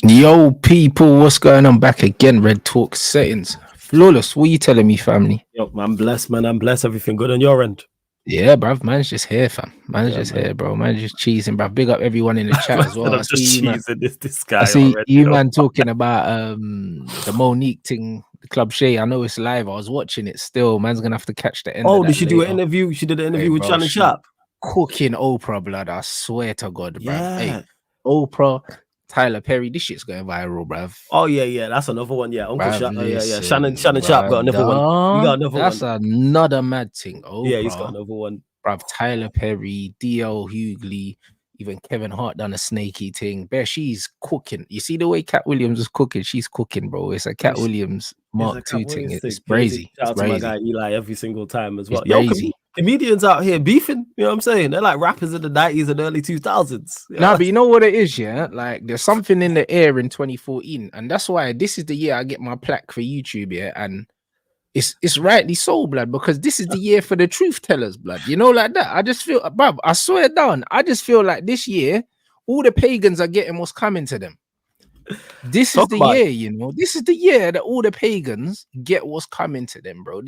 Yo, people, what's going on? Back again, Red Talk settings. Flawless, what you telling me, family? Yo, I'm blessed, man. I'm blessed. Everything good on your end? Yeah, bruv, man's just here, fam. Man's Yeah, just man. here, bro. Man's just cheesing, bruv. Big up everyone in the chat as well. I'm just cheesing this I guy see already. you, Yo. man, talking about the Monique thing, the Club Shay. I know it's live. I was watching it still. Man's gonna have to catch the end of Oh, did that she do an later. interview? She did an Hey, interview with bro, Shannon she Sharp. cooking Oprah, blood. I swear to God, bruv. Hey, Yeah. Oprah, Tyler Perry, this shit's going viral, bruv. Oh, yeah. That's another one. Yeah, Uncle Bruv, Sharp. Oh, yeah. listen, Shannon Sharp got another one. He got another that's one. another mad thing. Yeah, he's got Oprah, another one. bruv, Tyler Perry, DL Hughley, even Kevin Hart done a snaky thing. Bear, she's cooking. You see the way Cat Williams is cooking? She's cooking, bro. It's a Cat Williams Mark II thing. It's crazy. Shout It's out to my crazy. guy Eli every single time as well. It's Yo, crazy. comedians out here beefing. You know what I'm saying? They're like rappers in the 90s and early 2000s. Yeah. Nah, but you know what it is, yeah? Like, there's something in the air in 2014, and that's why this is the year I get my plaque for YouTube, yeah? And it's rightly so, blood, because this is the year for the truth tellers, blood. You know, like that. I just feel, bruv, I swear down, I just feel like this year, all the pagans are getting what's coming to them. This is the year, you know. This is the year that all the pagans get what's coming to them, bro.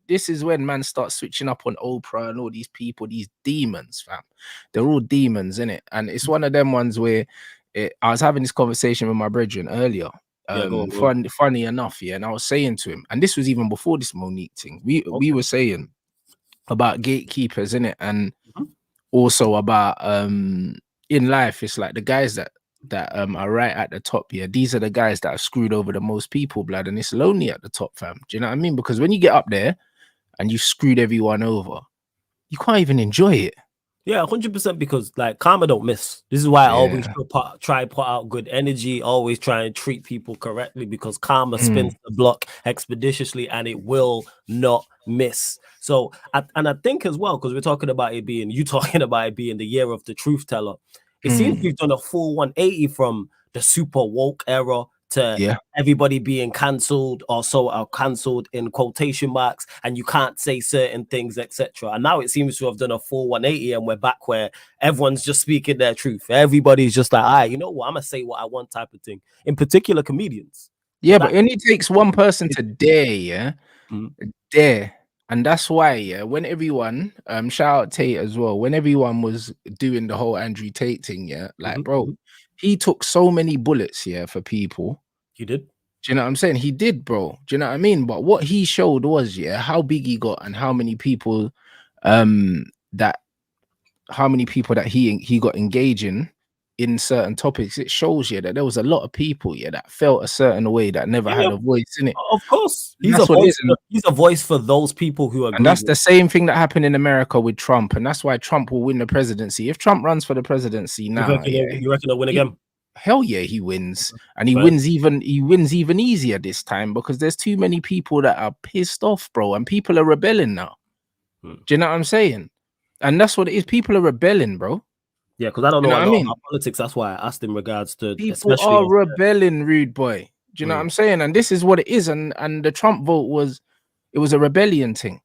This is when man starts switching up on Oprah and all these people, these demons, fam. They're all demons, innit? And it's one of them ones where I was having this conversation with my brethren earlier. Funny enough, yeah. And I was saying to him, and this was even before this Monique thing. We were saying about gatekeepers, innit? And also about in life, it's like the guys that are right at the top, yeah, these are the guys that have screwed over the most people, blood, and it's lonely at the top, fam. Do you know what I mean? Because when you get up there and you screwed everyone over, you can't even enjoy it. Yeah, 100%, because like karma don't miss. This is why I always try put out good energy, always try and treat people correctly, because karma spins the block expeditiously and it will not miss. So, and I think as well, because we're talking about it being, you talking about it being the year of the truth teller, it seems we've done a full 180 from the super woke era to everybody being cancelled, or so are cancelled in quotation marks, and you can't say certain things, etc. And now it seems to have done a full 180, and we're back where everyone's just speaking their truth. Everybody's just like, all right, you know what, I'm gonna say what I want, type of thing. In particular, comedians. Yeah, but it only takes one person to dare, dare. And that's why, yeah, when everyone, shout out Tate as well, when everyone was doing the whole Andrew Tate thing, yeah, like, bro, he took so many bullets, yeah, for people. He did. Do you know what I'm saying? He did, bro. Do you know what I mean? But what he showed was, yeah, how big he got and how many people, that he got engaging in certain topics. It shows you that there was a lot of people, yeah, that felt a certain way that never had a voice in it. Of course, he's a voice for those people who are. And that's the same thing that happened in America with Trump, and that's why Trump will win the presidency. If Trump runs for the presidency now, you reckon he'll win again? Hell yeah, he wins, and he wins even easier this time, because there's too many people that are pissed off, bro, and people are rebelling now. Do you know what I'm saying? And that's what it is. People are rebelling, bro. Yeah, because I don't know a lot about politics. That's why I asked in regards to people are rebelling, rude boy. Do you know what I'm saying? And this is what it is. And the Trump vote was a rebellion thing.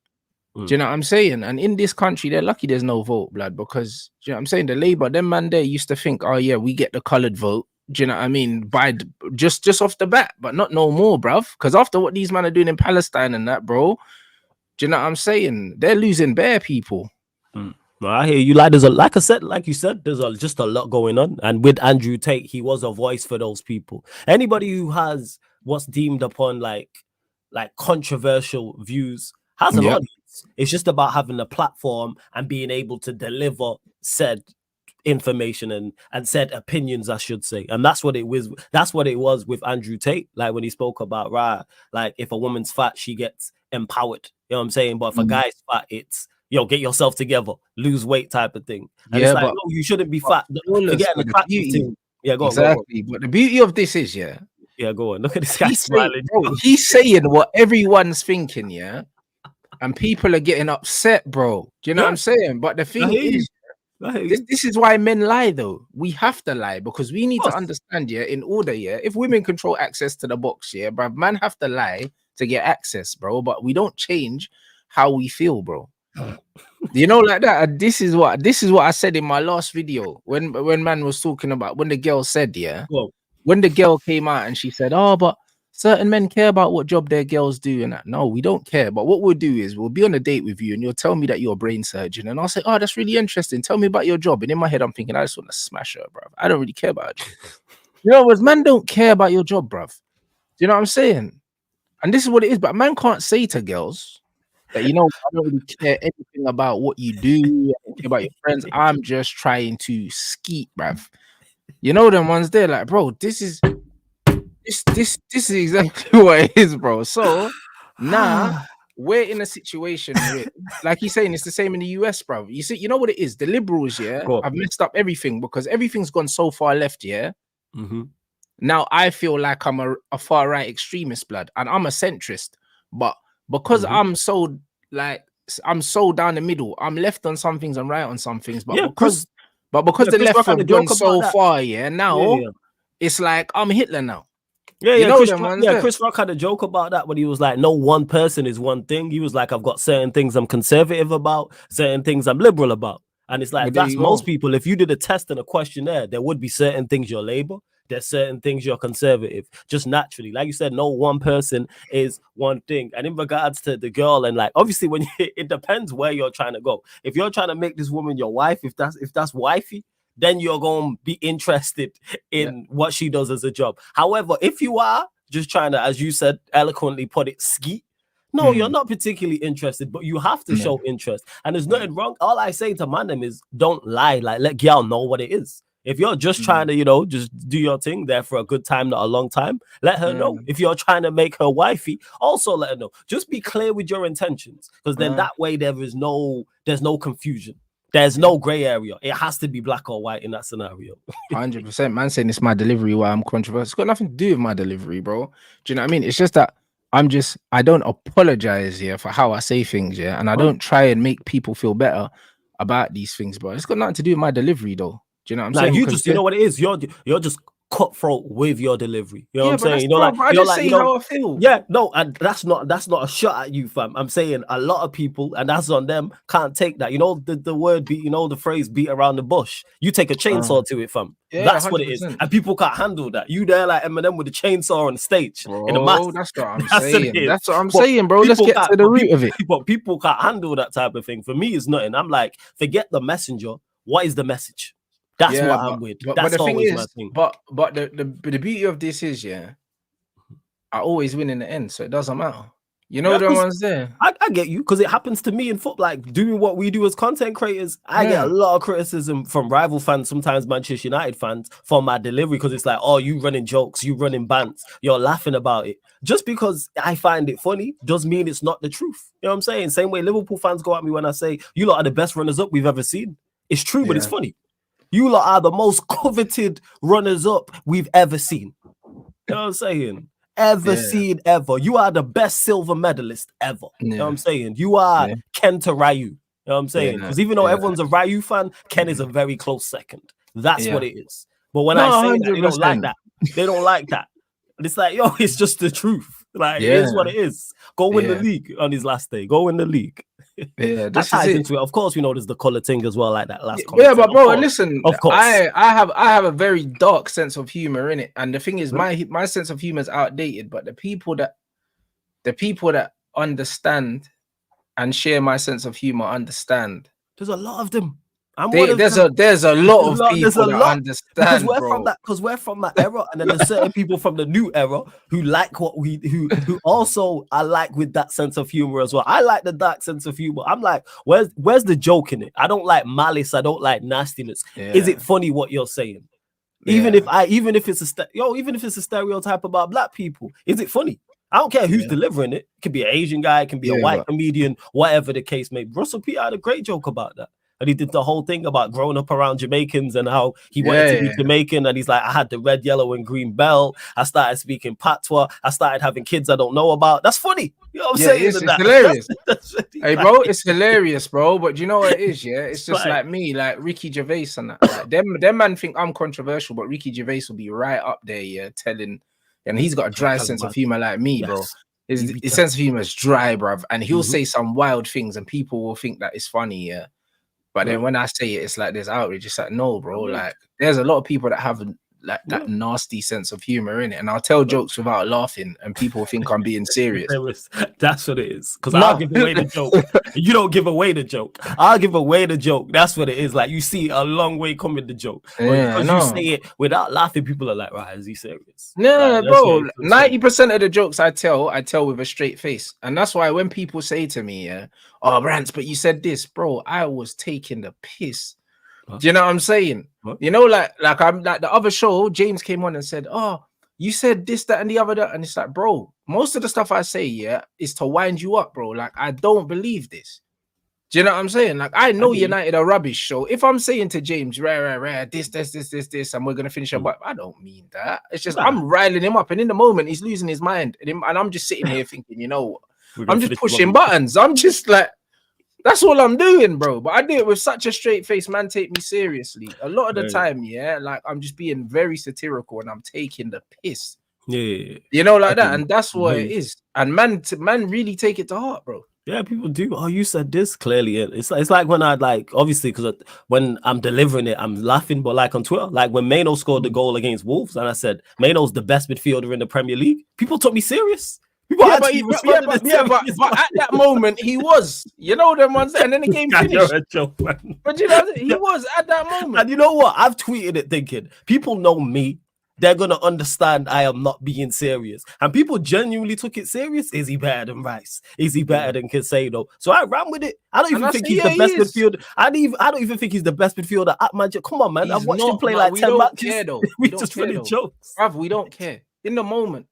Do you know what I'm saying? And in this country, they're lucky there's no vote, blood, because, do you know what I'm saying? The Labour, them man there used to think, oh yeah, we get the coloured vote. Do you know what I mean? By just off the bat, but not no more, bruv. Because after what these men are doing in Palestine and that, bro, do you know what I'm saying? They're losing bare people. Well, I hear you. Like, like I said, like you said, there's just a lot going on. And with Andrew Tate, he was a voice for those people. Anybody who has what's deemed upon like controversial views has an audience. It's just about having a platform and being able to deliver said information and said opinions, I should say. And that's what it was. That's what it was with Andrew Tate. Like when he spoke about, like if a woman's fat, she gets empowered. You know what I'm saying? But if a guy's fat, it's, yo, get yourself together, lose weight type of thing. And it's like, no, you shouldn't be fat. Forget the attractive thing. Yeah, go on. But the beauty of this is, yeah, go on. Look at this guy smiling. He's saying what everyone's thinking, yeah, and people are getting upset, bro. Do you know what I'm saying? But the thing is, this is why men lie, though. We have to lie, because we need to understand, yeah, in order, yeah, if women control access to the box, yeah, bruv, man have to lie to get access, bro. But we don't change how we feel, bro. You know, like that. This is what I said in my last video when man was talking about, when the girl said, yeah, when the girl came out and she said, "Oh, but certain men care about what job their girls do," and that, no, we don't care. But what we'll do is we'll be on a date with you, and you'll tell me that you're a brain surgeon, and I'll say, "Oh, that's really interesting. Tell me about your job." And in my head, I'm thinking, I just want to smash her, bro. I don't really care about it. You know, as man don't care about your job, bruv. Do you know what I'm saying? And this is what it is. But man can't say to girls that, you know, I don't really care anything about what you do, I don't care about your friends. I'm just trying to skeet, bruv. You know them ones there, like, bro, this is exactly what it is, bro. So now we're in a situation where, like he's saying, it's the same in the US, bro. You see, you know what it is? The liberals, yeah, have messed up everything because everything's gone so far left, yeah. Now I feel like I'm a far right extremist, blood, and I'm a centrist. But because I'm so down the middle, I'm left on some things and right on some things. But because the left have gone so far, yeah, now it's like I'm Hitler now. Chris Rock had a joke about that when he was like, no one person is one thing. He was like, I've got certain things I'm conservative about, certain things I'm liberal about. And it's like, that's most people. If you did a test and a questionnaire, there would be certain things you're labor. There's certain things you're conservative, just naturally. Like you said, no one person is one thing. And in regards to the girl, and like, obviously, when it depends where you're trying to go. If you're trying to make this woman your wife, if that's wifey, then you're going to be interested in what she does as a job. However, if you are just trying to, as you said, eloquently put it, skeet, no, you're not particularly interested, but you have to show interest. And there's nothing wrong. All I say to man is don't lie. Like, let y'all know what it is. If you're just trying to, you know, just do your thing there for a good time, not a long time, let her know. If you're trying to make her wifey, also let her know. Just be clear with your intentions, because then that way there's no confusion. There's no gray area. It has to be black or white in that scenario. 100%. Man saying it's my delivery why I'm controversial. It's got nothing to do with my delivery, bro. Do you know what I mean? It's just that I don't apologize for how I say things, and I don't try and make people feel better about these things, bro. It's got nothing to do with my delivery, though. Do you know what I'm saying? You know what it is? You're just cutthroat with your delivery. You know what I'm saying? You know, I just say how I feel. Yeah, no, and that's not a shot at you, fam. I'm saying a lot of people, and that's on them, can't take that. You know, the word beat, you know, the phrase beat around the bush. You take a chainsaw to it, fam. Yeah, that's 100%. What it is. And people can't handle that. You there like Eminem with the chainsaw on the stage. Bro, in the mask. That's what I'm saying. That's what I'm saying, bro. Let's get to the root of it. But people can't handle that type of thing. For me, it's nothing. I'm like, forget the messenger. What is the message? That's what I'm with. That's the always thing my thing. But the beauty of this is, I always win in the end, so it doesn't matter. You know the ones there. I get you, because it happens to me in football. Like doing what we do as content creators, I get a lot of criticism from rival fans, sometimes Manchester United fans, for my delivery, because it's like, oh, you running jokes, you running bants, you're laughing about it. Just because I find it funny does mean it's not the truth. You know what I'm saying? Same way Liverpool fans go at me when I say you lot are the best runners up we've ever seen. It's true, but it's funny. You lot are the most coveted runners-up we've ever seen. You know what I'm saying? Seen ever. You are the best silver medalist ever. You know what I'm saying? You are Kenta Ryu. You know what I'm saying? Because even though everyone's a Ryu fan, Ken is a very close second. That's what it is. But when I say that, they don't like that. They don't like that. It's like, yo, it's just the truth. Like, it is what it is. Go win the league on his last day. Go win the league. Yeah, that ties into it. Of course, we know there's the color thing as well, like that last comment. Yeah, but bro, listen, of course, I have a very dark sense of humor in it, and the thing is, my sense of humor is outdated. But the people that understand and share my sense of humor understand. There's a lot of them. There's a lot of people that understand, because we're from that era, and then there's certain people from the new era who like what we who also are like with that sense of humor as well. I like the dark sense of humor. I'm like, where's the joke in it? I don't like malice. I don't like nastiness. Is it funny what you're saying? Even if it's a stereotype about black people, is it funny? I don't care who's delivering it. It could be an Asian guy, it can be a white comedian, whatever the case may be. Russell Peters had a great joke about that. And he did the whole thing about growing up around Jamaicans and how he wanted to be Jamaican. And he's like, I had the red, yellow, and green belt. I started speaking patois. I started having kids I don't know about. That's funny. You know what I'm saying? It's hilarious. Hey, bro, it's hilarious, bro. But you know what it is, It's just like me, like Ricky Gervais and that. Like, them man think I'm controversial, but Ricky Gervais will be right up there, telling. And he's got a dry sense of humor like me, bro. His sense of humor is dry, bruv. And he'll say some wild things and people will think that it's funny, But then when I say it, it's like there's outrage. It's like, no, bro. Like, there's a lot of people that have like that nasty sense of humor in it, and I'll tell jokes without laughing, and people think I'm being serious. That's what it is. Because I'll give away the joke. You don't give away the joke. I'll give away the joke. That's what it is. Like, you see a long way coming the joke. Yeah, because you say it without laughing, people are like, right, is he serious? Yeah, like, bro. 90% of the jokes I tell with a straight face. And that's why when people say to me, oh, Rants, but you said this, bro, I was taking the piss. Do you know what I'm saying? What? You know, like I'm like the other show, James came on and said, oh, you said this, that, and the other, that. And it's like, bro, most of the stuff I say, is to wind you up, bro. Like, I don't believe this. Do you know what I'm saying? Like, I know United are rubbish. So if I'm saying to James, this, and we're gonna finish up, I don't mean that. It's just I'm riling him up, and in the moment he's losing his mind, and I'm just sitting here thinking, you know what? I'm just pushing buttons. I'm just like, that's all I'm doing, bro. But I do it with such a straight face, man. Take me seriously. A lot of the time, like I'm just being very satirical and I'm taking the piss. Yeah. You know, like that. And that's what it is. And man really take it to heart, bro. Yeah, people do. Oh, you said this clearly. It's like when I like, obviously, because when I'm delivering it, I'm laughing. But like on Twitter, like when Mano scored the goal against Wolves, and I said Mano's the best midfielder in the Premier League. People took me serious. But at that moment he was, you know, them ones, and then the game finished. Joke, man. But you know, he was at that moment. And you know what? I've tweeted it thinking people know me. They're gonna understand I am not being serious, and people genuinely took it serious. Is he better than Rice? Is he better than Casado? So I ran with it. I don't even think he's the best midfielder. I don't even think he's the best midfielder at Manchester. Come on, man! I've watched him play like 10 matches. We just really jokes, bruv. We don't care in the moment.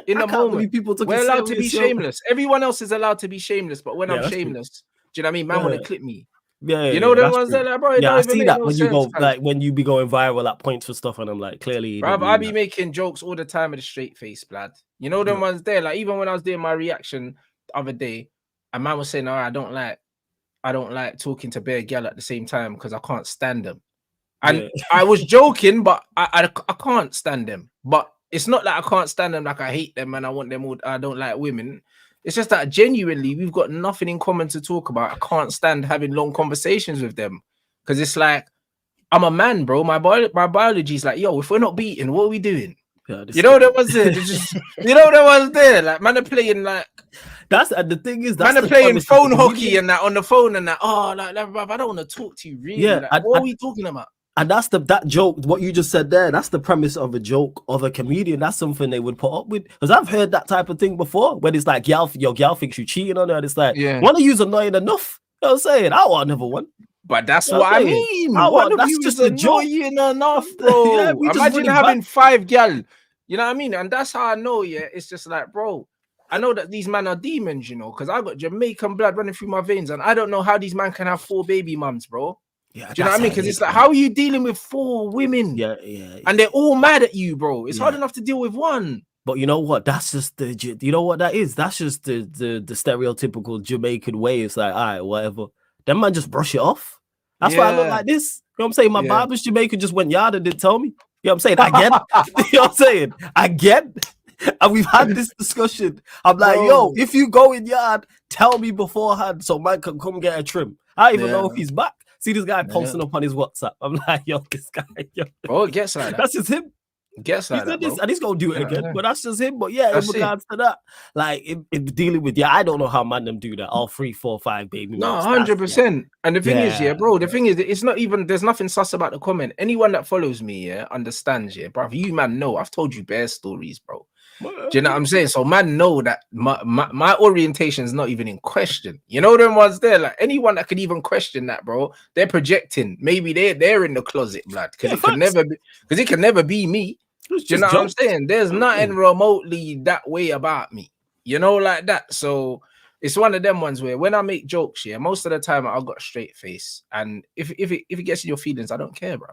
In the moment, people we're allowed to be shameless. Everyone else is allowed to be shameless, but when I'm shameless, do you know what I mean? Man want to clip me. Yeah, you know the ones that like, bro. Yeah, I see that when you go like when you be going viral at points for stuff, and I'm like, clearly, bro, I be making jokes all the time with a straight face, blood. You know the ones there. Like even when I was doing my reaction the other day, a man was saying, "Oh, I don't like talking to bare gal at the same time because I can't stand them." And I was joking, but I can't stand them. But it's not like I can't stand them, like I hate them and I want them all. I don't like women. It's just that genuinely we've got nothing in common to talk about. I can't stand having long conversations with them because it's like I'm a man, bro. My biology is like, yo, if we're not beating, what are we doing? Yeah, you know that was there. You know that was there. Like man are playing like that's the thing is man are playing phone hockey and that on the phone and that. Oh, like bro, I don't want to talk to you really. Yeah, like, what are we talking about? And that's that joke, what you just said there, that's the premise of a joke of a comedian. That's something they would put up with. Because I've heard that type of thing before, when it's like, your gal thinks you cheating on her, and it's like, one of you's annoying enough. You know what I'm saying? I want another one. But that's what I mean. That's just a joke. Enough, bro. Imagine having 5 gal. You know what I mean? And that's how I know, it's just like, bro, I know that these men are demons, you know, because I got Jamaican blood running through my veins, and I don't know how these men can have 4 baby mums, bro. Yeah, do you know what I mean? Because it's like, how are you dealing with 4 women? Yeah. And they're all mad at you, bro. It's hard enough to deal with one. But you know what? That's just you know what that is? That's just the stereotypical Jamaican way. It's like, all right, whatever. Then man just brush it off. That's why I look like this. You know what I'm saying? My barber's Jamaican just went yard and didn't tell me. You know what I'm saying? Again. You know what I'm saying? Again. And we've had this discussion. I'm like, yo, if you go in yard, tell me beforehand so man can come get a trim. I don't even know if he's back. See this guy posting up on his WhatsApp. I'm like, yo, this guy, yo. Bro, it gets like that. That's just him. Gets like that, this, and he's gonna do it again. But that's just him. But yeah, in regards to that, like in dealing with I don't know how man them do that. All 3, 4, 5 baby. No, 100%. And the thing is, bro, the thing is, it's not even. There's nothing sus about the comment. Anyone that follows me, understands, bro. You man know. I've told you bare stories, bro. Do you know what I'm saying? So man know that my orientation is not even in question. You know them ones there, like anyone that could even question that, bro, they're projecting. Maybe they're in the closet, blood, because it can never be me. Do you know what I'm saying? There's nothing remotely that way about me. You know, like that. So it's one of them ones where when I make jokes, most of the time I've got a straight face, and if it gets in your feelings, I don't care, bro.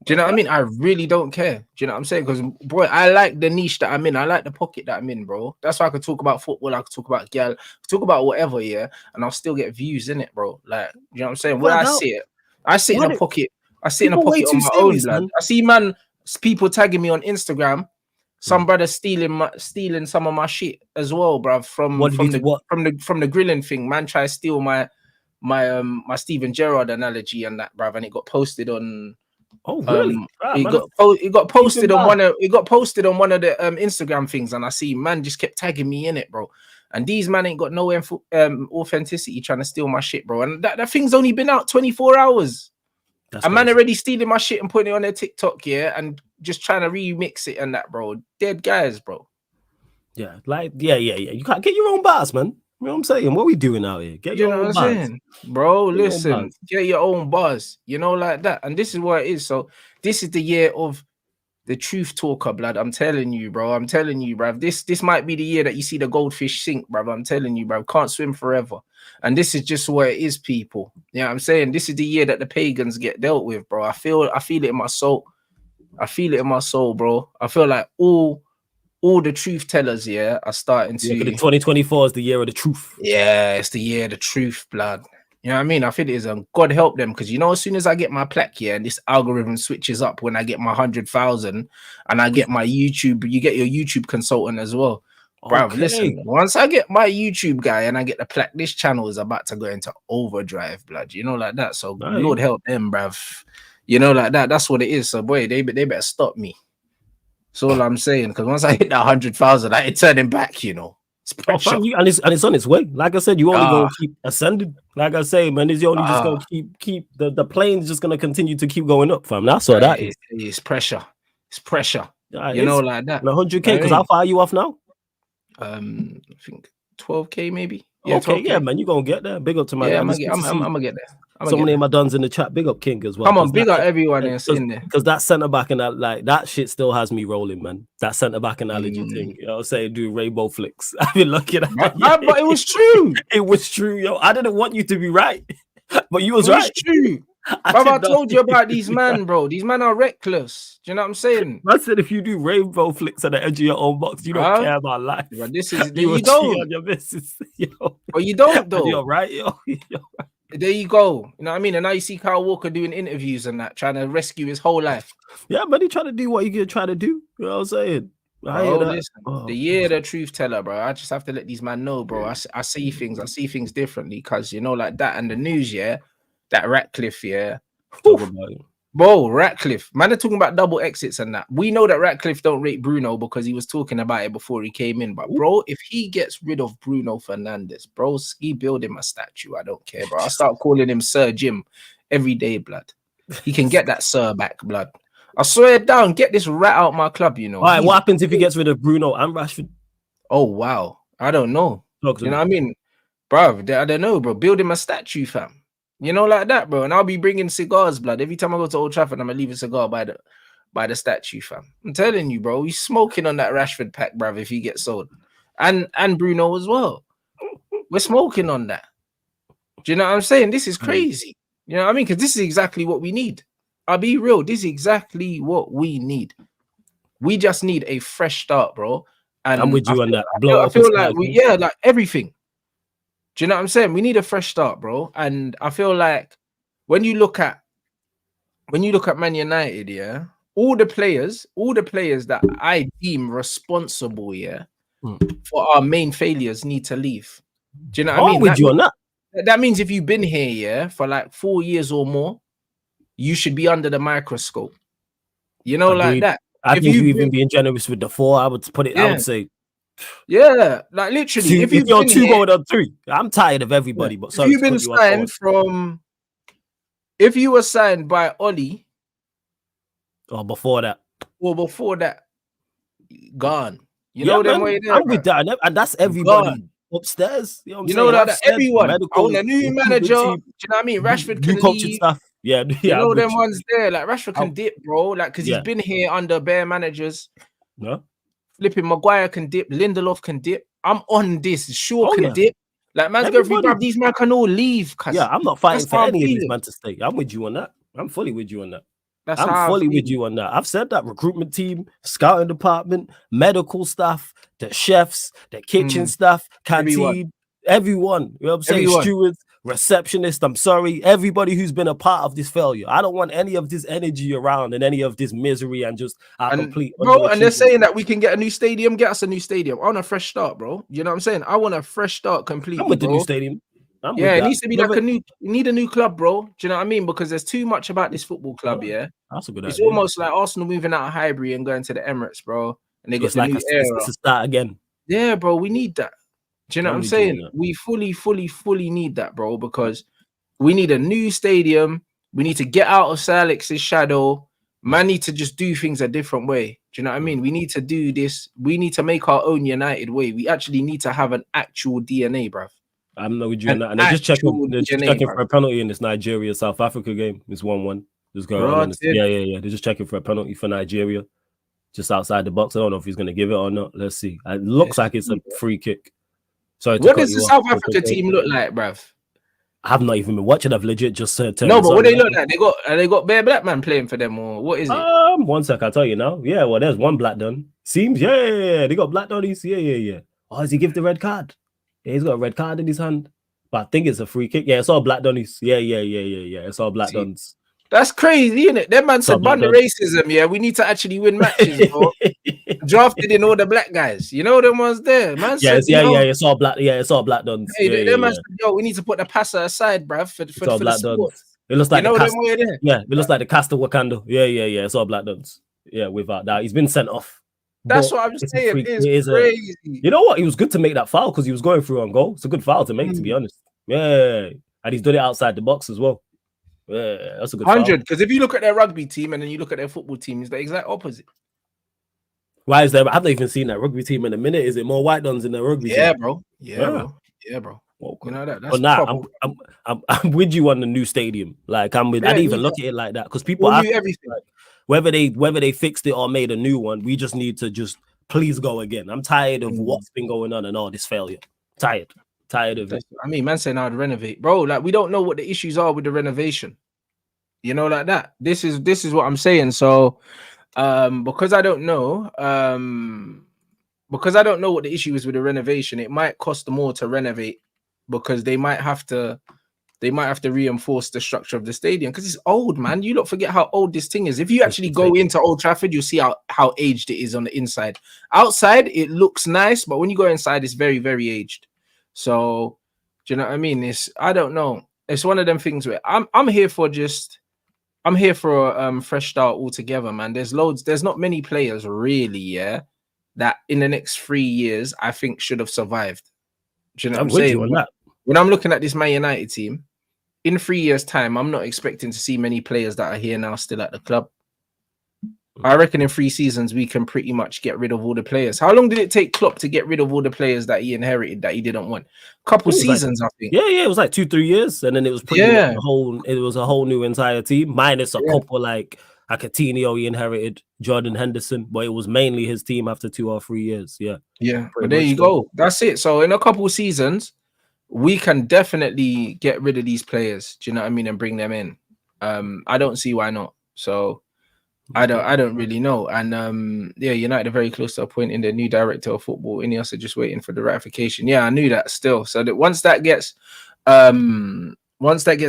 Do you know what I mean? I really don't care. Do you know what I'm saying? Because, boy, I like the niche that I'm in. I like the pocket that I'm in, bro. That's why I can talk about football. I can talk about gal, talk about whatever, and I'll still get views in it, bro. Like, you know what I'm saying? When I sit in a pocket. I sit in a pocket on my own, blood. I see, man, people tagging me on Instagram. Some brother stealing some of my shit as well, bro. From the grilling thing, man. Try to steal my Steven Gerrard analogy and that, bruv, and it got posted on Oh, really? It Man, got posted on bad. one of the Instagram things, and I see man just kept tagging me in it, bro. And these man ain't got no authenticity trying to steal my shit, bro. And that thing's only been out 24 hours. A man already stealing my shit and putting it on their TikTok, yeah, and just trying to remix it and that, bro. Dead guys, bro. Yeah, like yeah. You can't get your own bars, man. You know what I'm saying? What are we doing out here? Get your own bars. Saying? Bro, listen, get your own buzz, you know, like that. And this is what it is. So this is the year of the truth talker, blood. I'm telling you, bro. I'm telling you, bro. This might be the year that you see the goldfish sink, bro. I'm telling you, bro. Can't swim forever. And this is just what it is, people. You know what I'm saying? This is the year that the pagans get dealt with, bro. I feel it in my soul. I feel it in my soul, bro. I feel like all the truth tellers, yeah, are starting to. 2024 is the year of the truth. Yeah, it's the year of the truth, blood. You know what I mean? I feel it is, God help them, because you know, as soon as I get my plaque, yeah, and this algorithm switches up when I get my 100,000 and I get my YouTube, you get your YouTube consultant as well. Bro, listen, once I get my YouTube guy and I get the plaque, this channel is about to go into overdrive, blood. You know, like that. So Lord help them, bruv. You know, like that. That's what it is. So boy, they better stop me. That's all I'm saying. Because once I hit that 100,000, I ain't turning back. You know, it's pressure. And it's on its way. Like I said, you only gonna keep ascending. Like I say, man, it's only just gonna keep the plane's just gonna continue to keep going up, fam. That's what that is. It's pressure. It's pressure. You know, like that. 100K. Because how far are you off now? I think 12K maybe. Yeah, okay, 12K. Yeah, man, you gonna get there. Big up to my. Yeah, I'm gonna get there. So many of my duns in the chat. Big up King as well. Come on, big up everyone in there. Because that centre back and that shit still has me rolling, man. That centre back analogy thing. You know what I'm saying? Do rainbow flicks. I've been looking at that. But it was true. It was true, yo. I didn't want you to be right, but you was right. It was true. I told you about these men, bro. These men are reckless. Do you know what I'm saying? I said if you do rainbow flicks at the edge of your own box, you don't care about life. But this is you don't. On your missus, yo. But you don't though. You're right, yo. There you go. You know what I mean? And now you see Kyle Walker doing interviews and that, trying to rescue his whole life. Yeah, but he trying to do what he can try to do. You know what I'm saying? The year of the truth teller, bro. I just have to let these men know, bro. I see things. I see things differently because, you know, like that and the news, yeah. That Ratcliffe, yeah. Bro, Ratcliffe. Man, they're talking about double exits and that. We know that Ratcliffe don't rate Bruno because he was talking about it before he came in. But, bro, if he gets rid of Bruno Fernandes, bro, he build him a statue. I don't care, bro. I'll start calling him Sir Jim every day, blood. He can get that Sir back, blood. I swear down, get this rat out my club, you know. All right, what happens if he gets rid of Bruno and Rashford? Oh, wow. I don't know. You know what I mean? Bro, I don't know, bro. Build him a statue, fam. You know, like that, bro. And I'll be bringing cigars, blood. Every time I go to Old Trafford, I'm gonna leave a cigar by the statue, fam. I'm telling you, bro. He's smoking on that Rashford pack, bruv, if he gets sold. And Bruno as well. We're smoking on that. Do you know what I'm saying? This is crazy. You know what I mean? Because this is exactly what we need. I'll be real. This is exactly what we need. We just need a fresh start, bro. And I'm with you on that. I feel like like everything. Do you know what I'm saying? We need a fresh start, bro. And I feel like when you look at Man United, yeah, all the players that I deem responsible, yeah, for our main failures need to leave. Do you know what I mean? With you on that. That means if you've been here, yeah, for like 4 years or more, you should be under the microscope. You know, like that. I think you even being generous with the 4. I would put it. Yeah. I would say. Yeah, like literally. If you're 2 going on 3, I'm tired of everybody. But sorry, if you've been signed from, if you were signed by Oli, or before that, gone. You know them way there. I'm with that, and that's everybody upstairs. You know that everyone. Medical, a new manager. Do you know what I mean? Rashford can leave. Stuff. Yeah, you know them ones there. Like Rashford can dip, bro. Like because he's been here under bare managers. No. Flipping Maguire can dip, Lindelof can dip. I'm on this. Shaw can dip. Like man's go free, these men can all leave. Yeah, I'm not fighting for any of these men to stay. I'm with you on that. I'm fully with you on that. I'm fully with you on that. I've said that recruitment team, scouting department, medical staff, the chefs, the kitchen staff, canteen, everyone. You know what I'm saying? Stewards, receptionist. I'm sorry, everybody who's been a part of this failure. I don't want any of this energy around and any of this misery and just complete. Bro, and they're saying that we can get a new stadium. Get us a new stadium. I want a fresh start, bro. You know what I'm saying? I want a fresh start completely. I'm with the new stadium. Yeah, it needs to be like a new. You need a new club, bro. Do you know what I mean? Because there's too much about this football club. Yeah, that's a good it's idea. almost like Arsenal moving out of Highbury and going to the Emirates, bro. And they got It's the like new era. it's a start again. Yeah, bro. We need that. Do you know what I'm saying? We fully need that, bro. Because we need a new stadium. We need to get out of Sir Alex's shadow. Man, need to just do things a different way. Do you know what I mean? We need to do this. We need to make our own United way. We actually need to have an actual DNA, bruv. I'm not with you on that. And they're just checking for a penalty in this Nigeria South Africa game. It's 1-1. Just going on. Yeah. They're just checking for a penalty for Nigeria, just outside the box. I don't know if he's going to give it or not. Let's see. It looks like it's a free kick. Sorry. What does the South Africa team look like, bruv? I have not even been watching. I've legit just no, but what they look like? They got bare black man playing for them, or what is it? 1 sec, I'll tell you now. Yeah, well, there's one black done. Seems, yeah. They got black done. Yeah. Oh, does he give the red card? Yeah, he's got a red card in his hand. But I think it's a free kick. Yeah, it's all black dunnies. Yeah. It's all black duns. That's crazy, isn't it? That man said, "Ban the racism." Yeah, we need to actually win matches, bro. Drafted in all the black guys. You know them ones there, man. Yeah, it's all black. Yeah, it's all black duns. Hey, them man said, "Yo, we need to put the passer aside, bruv, for black duns." It looks like it looks like the cast of Wakanda. Yeah. It's all black duns. Yeah, without that, he's been sent off. That's what I'm saying. It's crazy. You know what? He was good to make that foul because he was going through on goal. It's a good foul to make, to be honest. Yeah, and he's done it outside the box as well. Yeah, that's a good 100. Because if you look at their rugby team and then you look at their football team, it's the exact opposite. Why is there? I've not even seen that rugby team in a minute. Is it more white duns in the rugby team? Bro. Yeah, bro. Okay. You know that. That's I'm with you on the new stadium. Like I didn't even look at it like that because people do everything. Like, whether they fixed it or made a new one, we just need to just please go again. I'm tired of what's been going on and all this failure. Tired of it. I mean, man saying I'd renovate, bro. Like we don't know what the issues are with the renovation. You know, like that. This is what I'm saying. So, because I don't know, what the issue is with the renovation, it might cost more to renovate because they might have to reinforce the structure of the stadium because it's old, man. You don't forget how old this thing is. If you actually go into Old Trafford, you'll see how aged it is on the inside. Outside, it looks nice, but when you go inside, it's very, very aged. So, do you know what I mean? I don't know. It's one of them things where I'm here for a fresh start altogether, man. There's not many players really, that in the next 3 years I think should have survived. Do you know what I'm saying? When I'm looking at this Man United team, in 3 years' time, I'm not expecting to see many players that are here now still at the club. I reckon in 3 seasons, we can pretty much get rid of all the players. How long did it take Klopp to get rid of all the players that he inherited that he didn't want? Couple seasons, I think. Yeah, it was like 2-3 years. And then it was a whole new entire team, minus a couple like Coutinho he inherited, Jordan Henderson, but it was mainly his team after 2 or 3 years. Yeah. But there you go. That's it. So in a couple seasons, we can definitely get rid of these players. Do you know what I mean? And bring them in. I don't see why not. So I don't really know. And United are very close to appointing their new director of football. Ineos are just waiting for the ratification. Yeah, I knew that still. So that once that gets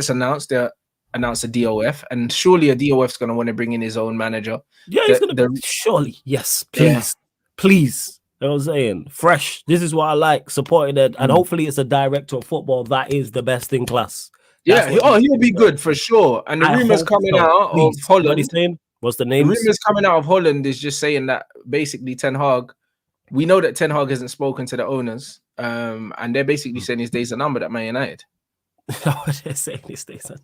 announced, they'll announce a DOF, and surely a DOF is going to want to bring in his own manager. Yeah, he's going to surely. Yes, please. You know what I'm saying? Fresh. This is what I like. Supporting it, and hopefully it's a director of football that is the best in class. He'll be good for sure. And the rumors coming out of Holland. What's the name? The rumors coming out of Holland is just saying that basically Ten Hag. We know that Ten Hag hasn't spoken to the owners, and they're basically saying his days are numbered at Man United. They're saying his days are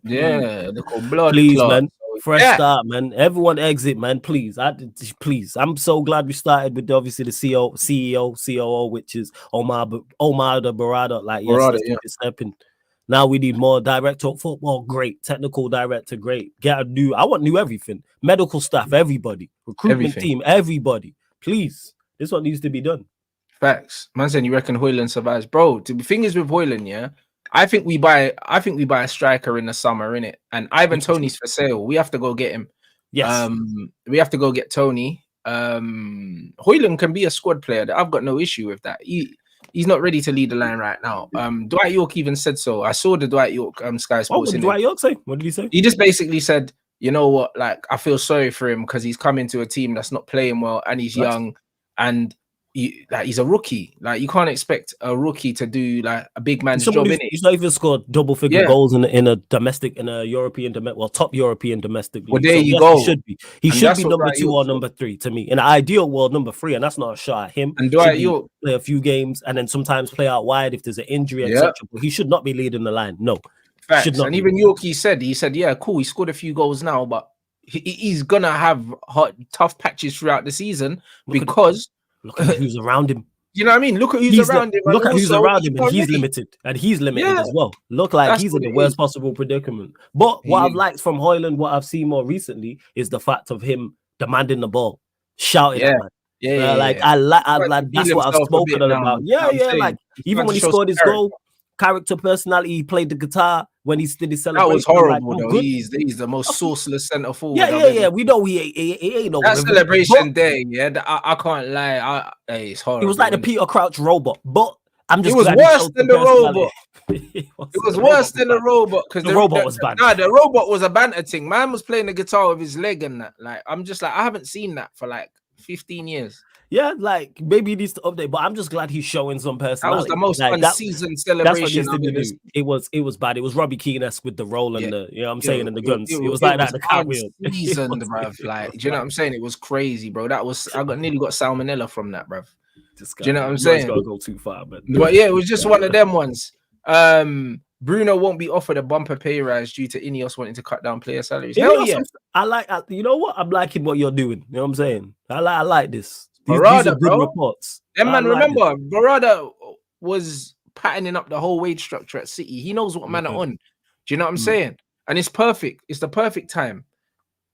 they're called blood. Please, man. Fresh start, man. Everyone exit, man. Please. I'm so glad we started with obviously the CEO, COO, which is Omar the Barada. Like, yes, stepping. Now we need more director of football. Great. Technical director. Great. I want new everything. Medical staff, everybody. Recruitment team, everybody. Please. This is what needs to be done. Facts. Man saying you reckon Højlund survives. Bro, the thing is with Højlund, I think we buy a striker in the summer, innit? And Ivan Toney's for sale. We have to go get him. Yes. We have to go get Toney. Højlund can be a squad player. I've got no issue with that. He's not ready to lead the line right now. Dwight York even said so. I saw the Dwight York Sky Sports. What did Dwight York say? What did he say? He just basically said, you know what, like I feel sorry for him because he's come into a team that's not playing well and he's young, and he's a rookie. Like you can't expect a rookie to do like a big man's job in it. He's not even scored double-figure goals in a European top European domestic league. Well, there so you yes, go. he should be. He And should be that's what number Dwight 2 York or for. number 3 to me. In an ideal world, number 3, and that's not a shot at him. And Dwight York play a few games and then sometimes play out wide if there's an injury, etc. But he should not be leading the line. No, facts. Should not and be. Even York, he said, yeah, cool. He scored a few goals now, but he's gonna have tough patches throughout the season because look at who's around him. You know what I mean? Look at who's around him. Look at who's around him, and he's limited. And he's limited as well. Look like he's in the worst possible predicament. But what I've liked from Højlund, what I've seen more recently, is the fact of him demanding the ball, shouting at man. I like that's what I've spoken about. Like even when he scored his goal, character, personality, he played the guitar when he did his celebration. That was horrible, though. He's the most sauceless centre forward. Yeah. We know he ain't no that celebration day. Yeah, I can't lie. It's horrible. It was like the Peter Crouch robot, but I'm just. It was worse than the robot. It was worse than the robot because the robot was bad. Nah, the robot was a banter thing. Man was playing the guitar with his leg and that. Like, I'm just like, I haven't seen that for like 15 years. Yeah, like maybe he needs to update, but I'm just glad he's showing some personality. That was the most unseasoned celebration. That's what it was bad. It was Robbie Keane-esque with the roll and the, you know what I'm saying, and the guns. It was like that. The cartwheel. Unseasoned, bruv. Like, do you know what I'm saying? It was crazy, bro. I nearly got salmonella from that, bruv. Do you know what I'm saying? Gotta go too far, but yeah, it was just one of them ones. Bruno won't be offered a bumper pay rise due to Ineos wanting to cut down player salaries. Hell yeah. You know what? I'm liking what you're doing. You know what I'm saying? I like this. These Barada, are good reports. Yeah, man, remember, Barada was patterning up the whole wage structure at City. He knows what man are on. Do you know what I'm saying? And it's perfect. It's the perfect time.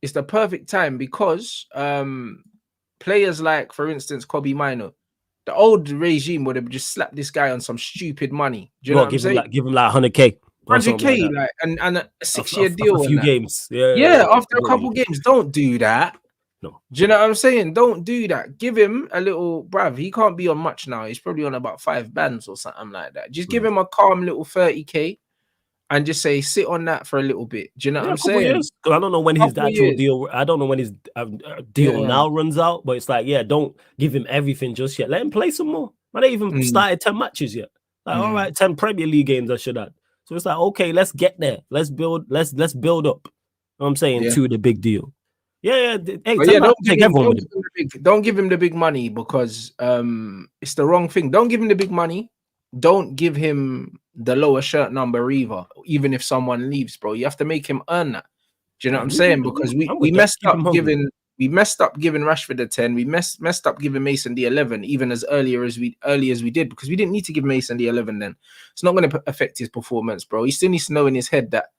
It's the perfect time because players like, for instance, Kobe Mino, the old regime would have just slapped this guy on some stupid money. Do you know what I'm saying? Give him like 100K. 100K, like, and a 6-year deal. A few games. After a couple games. Don't do that. No. Do you know what I'm saying? Don't do that. Give him a little, bruv. He can't be on much now. He's probably on about 5 bands or something like that. Just give him a calm little 30K and just say, sit on that for a little bit. Do you know what I'm saying? Years. I don't know when his actual deal. I don't know when his deal now runs out. But it's like, don't give him everything just yet. Let him play some more. I ain't even started 10 matches yet. Like, all right, 10 Premier League games I should add. So it's like, okay, let's get there. Let's build up. You know what I'm saying? To the big deal. Hey, don't give him the big money because it's the wrong thing. Don't give him the big money. Don't give him the lower shirt number either. Even if someone leaves, bro, you have to make him earn that. Do you know what I'm saying? Because we messed up giving Rashford a 10. We messed up giving Mason the 11 even as early as we did because we didn't need to give Mason the 11 then. It's not going to affect his performance, bro. He still needs to know in his head that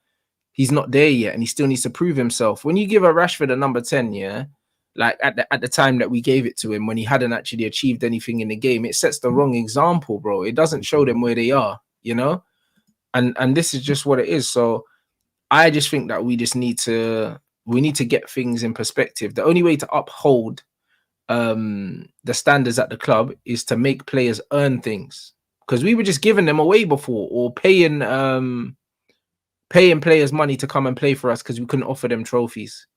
he's not there yet, and he still needs to prove himself. When you give a Rashford a number 10, like at the time that we gave it to him, when he hadn't actually achieved anything in the game, it sets the wrong example, bro. It doesn't show them where they are, you know. And this is just what it is. So I just think that we need to get things in perspective. The only way to uphold the standards at the club is to make players earn things, because we were just giving them away before, or paying players money to come and play for us because we couldn't offer them trophies.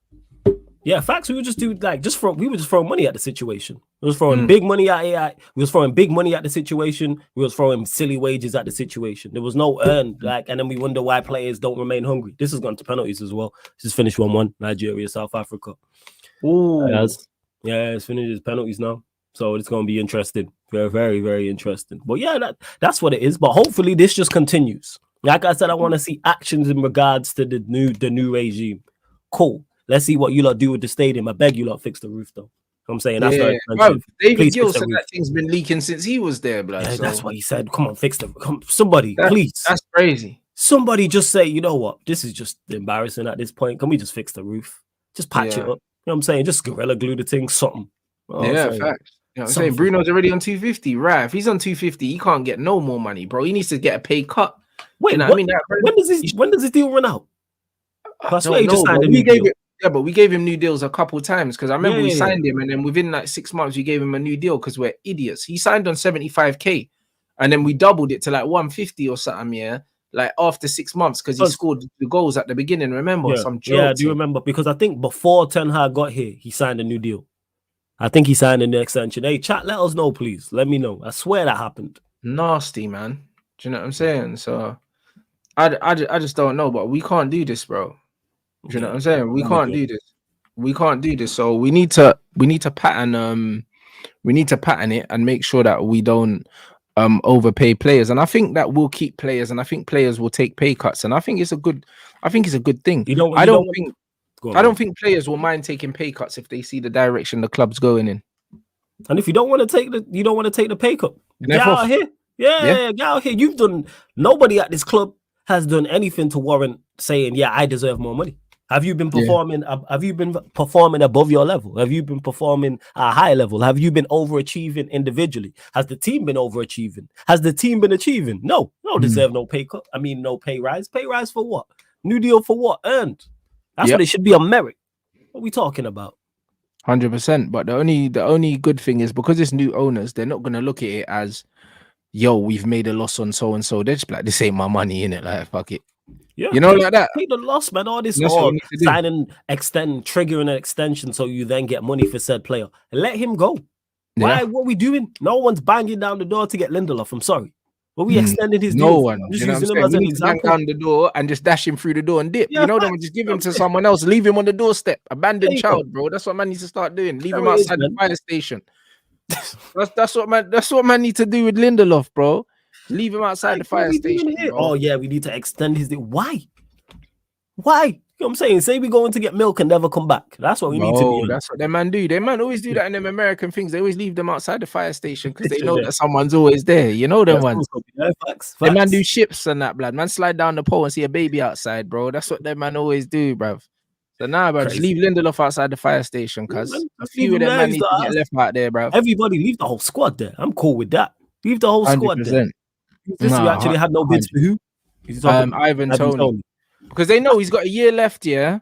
Yeah, facts. We would just do we would just throw money at the situation. We was throwing big money at AI. We was throwing big money at the situation. We was throwing silly wages at the situation. There was no earn, and then we wonder why players don't remain hungry. This has gone to penalties as well. This is finished 1-1. Nigeria, South Africa. Ooh. It's finished as penalties now. So it's going to be interesting. Very, very, very interesting. But yeah, that's what it is. But hopefully this just continues. Like I said, I want to see actions in regards to the new regime. Cool. Let's see what you lot do with the stadium. I beg you lot fix the roof, though. I'm saying that's very expensive. David Gill said that thing's been leaking since he was there, blood. Yeah, that's what he said. Come on, fix them. Somebody, please. That's crazy. Somebody just say, you know what? This is just embarrassing at this point. Can we just fix the roof? Just patch it up. You know what I'm saying? Just gorilla glue the thing, something. Facts. You know what I'm saying? Bruno's already on 250. Right. If he's on 250, he can't get no more money, bro. He needs to get a pay cut. Wait, you know what I mean? When does his deal run out? I swear he just signed a new deal. Yeah, but we gave him new deals a couple times because I remember we signed him, and then within like 6 months we gave him a new deal because we're idiots. He signed on 75K, and then we doubled it to like 150 or something. Like after 6 months because he scored the goals at the beginning. Remember some joke? Yeah, I do remember because I think before Ten Hag got here, he signed a new deal. I think he signed a new extension. Hey, chat, let us know, please. Let me know. I swear that happened. Nasty, man. Do you know what I'm saying? So I just don't know, but we can't do this, bro. Do you know what I'm saying? We can't do this. We can't do this. So we need to pattern it and make sure that we don't overpay players. And I think that we'll keep players, and I think players will take pay cuts. And I think it's a good thing. I don't think players will mind taking pay cuts if they see the direction the club's going in. And if you don't want to take the pay cut, get out here. Yeah, get out here. Nobody at this club has done anything to warrant saying, yeah, I deserve more money. Have you been performing? Yeah. Have you been performing above your level? Have you been performing at a high level? Have you been overachieving individually? Has the team been overachieving? Has the team been achieving? No, deserve no pay cut. I mean, no pay rise. Pay rise for what? New deal for what? Earned. That's what it should be on merit. What are we talking about? 100%. But the only good thing is because it's new owners, they're not gonna look at it as, yo, we've made a loss on so and so. They're just like, this ain't my money, innit? Like, fuck it. Yeah, you know, like that. Take the loss, man. All this triggering an extension so you then get money for said player. Let him go. Why? What are we doing? No one's banging down the door to get Lindelof. I'm sorry. But we extended his deal. No one. Just using him as an example. Bang down the door and just dash him through the door and dip. Yeah, you know, then just give him to someone else. Leave him on the doorstep. Abandoned child, bro. That's what man needs to start doing. Leave him outside the fire station. That's what man need to do with Lindelof, bro. Leave him outside the fire station. Oh yeah, we need to extend his deal. Why? You know what I'm saying? Say we're going to get milk and never come back. That's what we need to do. That's what them man do. They man always do that in them American things. They always leave them outside the fire station because they know that someone's always there. You know them ones. Facts. Them man do ships and that, blood. Man slide down the pole and see a baby outside, bro. That's what them man always do, bruv. So now, bro, just leave Lindelof outside the fire station, cuz a few of them man need to get left out there, bro. Everybody leave the whole squad there. I'm cool with that. Leave the whole squad there. We actually had no bids for who? Ivan Toney. Because they know he's got a year left, yeah.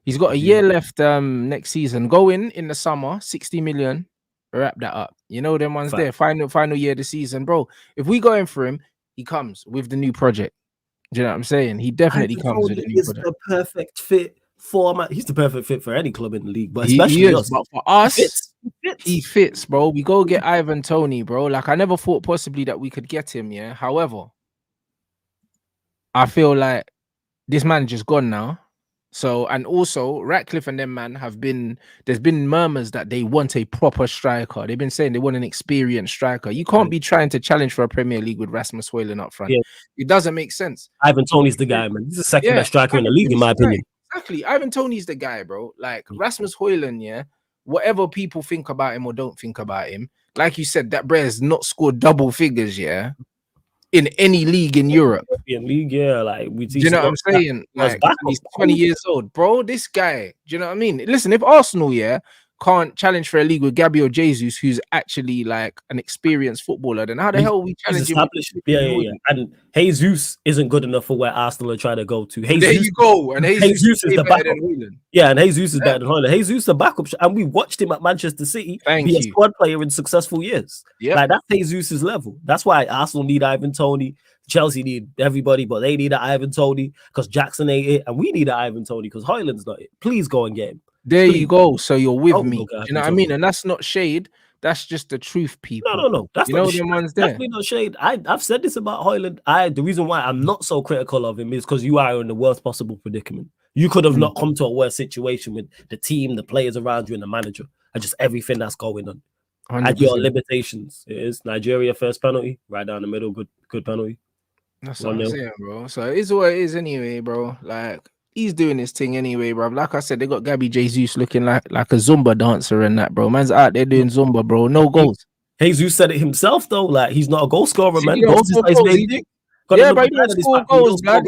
He's got a year left next season. Go in the summer, 60 million. Wrap that up. You know them ones there. Final year of the season, bro. If we go in for him, he comes with the new project. Do you know what I'm saying? He definitely comes with the new project. The perfect fit for he's the perfect fit for any club in the league, but especially us. But for us, he fits, bro. We go get Ivan Toney, bro. Like I never thought possibly that we could get him, yeah. However, I feel like this manager's gone now. So, and also Ratcliffe and them man there's been murmurs that they want a proper striker. They've been saying they want an experienced striker. You can't be trying to challenge for a Premier League with Rasmus Højlund up front. Yeah. It doesn't make sense. Ivan Toney's the guy, man. He's the second best striker in the league, in my opinion. Exactly. Ivan Toney's the guy, bro. Like Rasmus Højlund, yeah. Whatever people think about him or don't think about him, like you said, that bro has not scored double figures, yeah, in any league in Europe. European league, yeah. Like do you know what I'm saying? Like he's 20 years old, bro. This guy, do you know what I mean? Listen, if Arsenal, yeah, can't challenge for a league with Gabriel Jesus, who's actually like an experienced footballer, then how the hell are we challenging? Yeah. And Jesus isn't good enough for where Arsenal are trying to go to. There you go. And Jesus is the backup. Yeah, and Jesus is better than Højlund. Jesus the backup, and we watched him at Manchester City be a squad player in successful years. Yeah, like that's Jesus' level. That's why Arsenal need Ivan Toney. Chelsea need everybody, but they need an Ivan Toney because Jackson ain't it, and we need an Ivan Toney because Højlund's not it. Please go and get him. There you go. So you're with me. You know what I mean? And that's not shade. That's just the truth, people. No. That's not the ones there. Definitely not shade. I've said this about Højlund. The reason why I'm not so critical of him is because you are in the worst possible predicament. You could have not come to a worse situation with the team, the players around you, and the manager, and just everything that's going on. 100%. And your limitations. It is Nigeria first penalty, right down the middle, good penalty. That's what I'm saying, bro. So it is what it is anyway, bro. Like. He's doing his thing anyway, bro. Like I said, they got Gabby Jesus looking like a Zumba dancer and that, bro. Man's out there doing Zumba, bro. No goals. Jesus said it himself, though. Like, he's not a goal scorer, man. Goals is his main thing. Yeah, but he don't score goals, blood.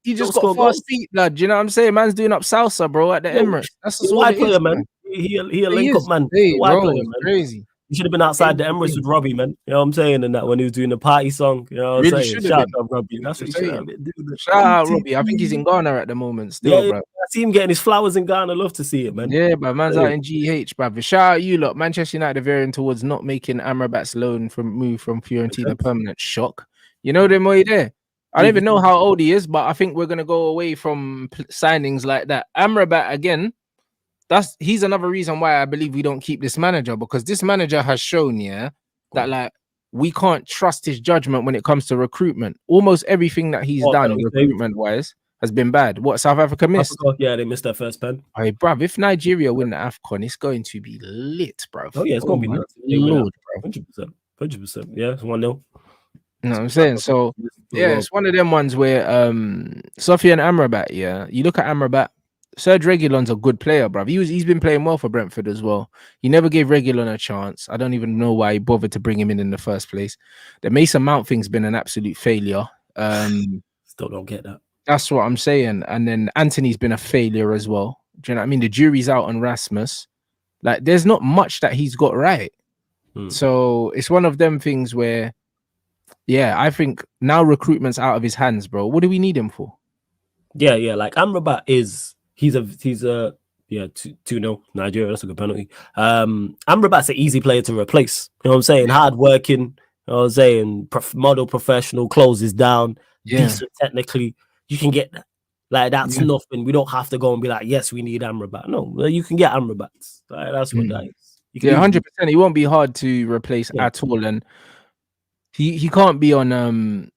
He just got fast feet, blood. You know what I'm saying? Man's doing up salsa, bro, at the Emirates. That's a wide player, man. He a link-up man. Hey, bro, player, man. Crazy. He should have been outside the Emirates with Robbie, man. You know what I'm saying? And that when he was doing the party song, you know what I'm saying? Shout out Robbie. That's what he should have been doing. Shout out Robbie. I think he's in Ghana at the moment still, bro. I see him getting his flowers in Ghana. Love to see it, man. Yeah, but man's out in GH, bro. Shout out you lot. Manchester United are veering towards not making Amrabat's loan move from Fiorentina permanent. Shock. You know them way there. I don't even know how old he is, but I think we're gonna go away from signings like that. Amrabat again. he's another reason why I believe we don't keep this manager, because this manager has shown, that like we can't trust his judgment when it comes to recruitment. Almost everything that he's done recruitment wise has been bad. What South Africa missed? Yeah, they missed their first pen. Hey, bruv, if Nigeria win the AFCON, it's going to be lit, bruv. Oh yeah, it's gonna be nuts. Lord, 100%. Yeah, it's 1-0. You know what I'm saying? So yeah, it's one of them ones where Sophie and Amrabat, you look at Amrabat, Serge Reguilon's a good player, bruv. He's been playing well for Brentford as well. He never gave Reguilon a chance. I don't even know why he bothered to bring him in the first place. The Mason Mount thing's been an absolute failure. Still don't get that. That's what I'm saying. And then Anthony's been a failure as well. Do you know what I mean? The jury's out on Rasmus. Like, there's not much that he's got right. So it's one of them things where, I think now recruitment's out of his hands, bro. What do we need him for? Yeah. Like Amrabat he's a 2-0 Nigeria. That's a good penalty. Amrabat's an easy player to replace. You know what I'm saying? Hard working. You know what I'm saying? Model professional, closes down, decent technically. You can get that. Like, that's nothing. We don't have to go and be like, yes, we need Amrabat. No, you can get Amrabat. Like, that's what that is. 100%. He won't be hard to replace at all, and he can't be on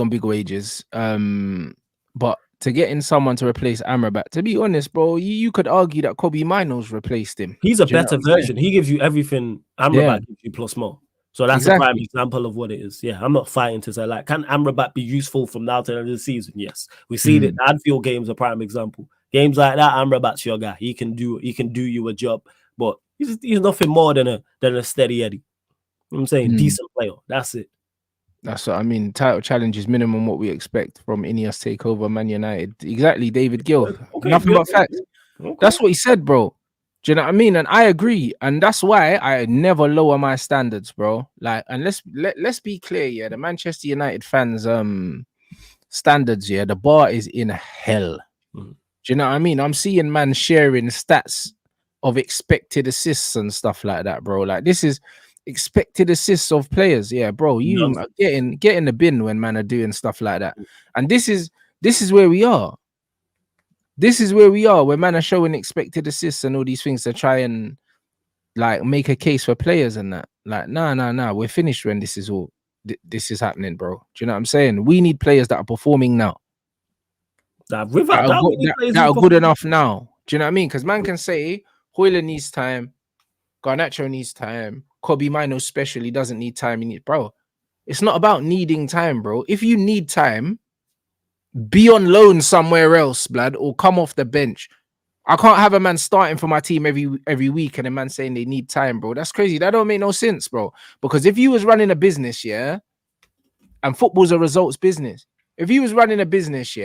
big wages. But to get in someone to replace Amrabat, to be honest, bro, you could argue that Kobe Mino's replaced him. He's a better version. He gives you everything Amrabat gives you plus more. So that's a prime example of what it is. Yeah, I'm not fighting to say, like, can Amrabat be useful from now to the end of the season? Yes. We see that the Anfield game's a prime example. Games like that, Amrabat's your guy. He can do you a job, but he's nothing more than a steady Eddie. You know what I'm saying? Decent player. That's it. That's what I mean. Title challenge is minimum what we expect from Ineos takeover Man United. Exactly, David Gill. Nothing but facts. That's what he said, bro. Do you know what I mean? And I agree, and that's why I never lower my standards, bro. Like, and let's be clear, the Manchester United fans' standards, the bar is in hell. Do you know what I mean? I'm seeing man sharing stats of expected assists and stuff like that, bro. Like, this is expected assists of players, bro. You get in the bin when man are doing stuff like that, and this is where we are. This is where we are, where man are showing expected assists and all these things to try and like make a case for players and that. Like, nah. We're finished when this is happening, bro. Do you know what I'm saying? We need players that are performing now. That are good enough now. Do you know what I mean? Because man can say Hoyland needs time, Garnacho needs time, Kobe Mino especially doesn't need time. Bro, it's not about needing time, bro. If you need time, be on loan somewhere else, blood, or come off the bench. I can't have a man starting for my team every week and a man saying they need time, bro. That's crazy. That don't make no sense, bro. Because if you was running a business, and football's a results business. If you was running a business,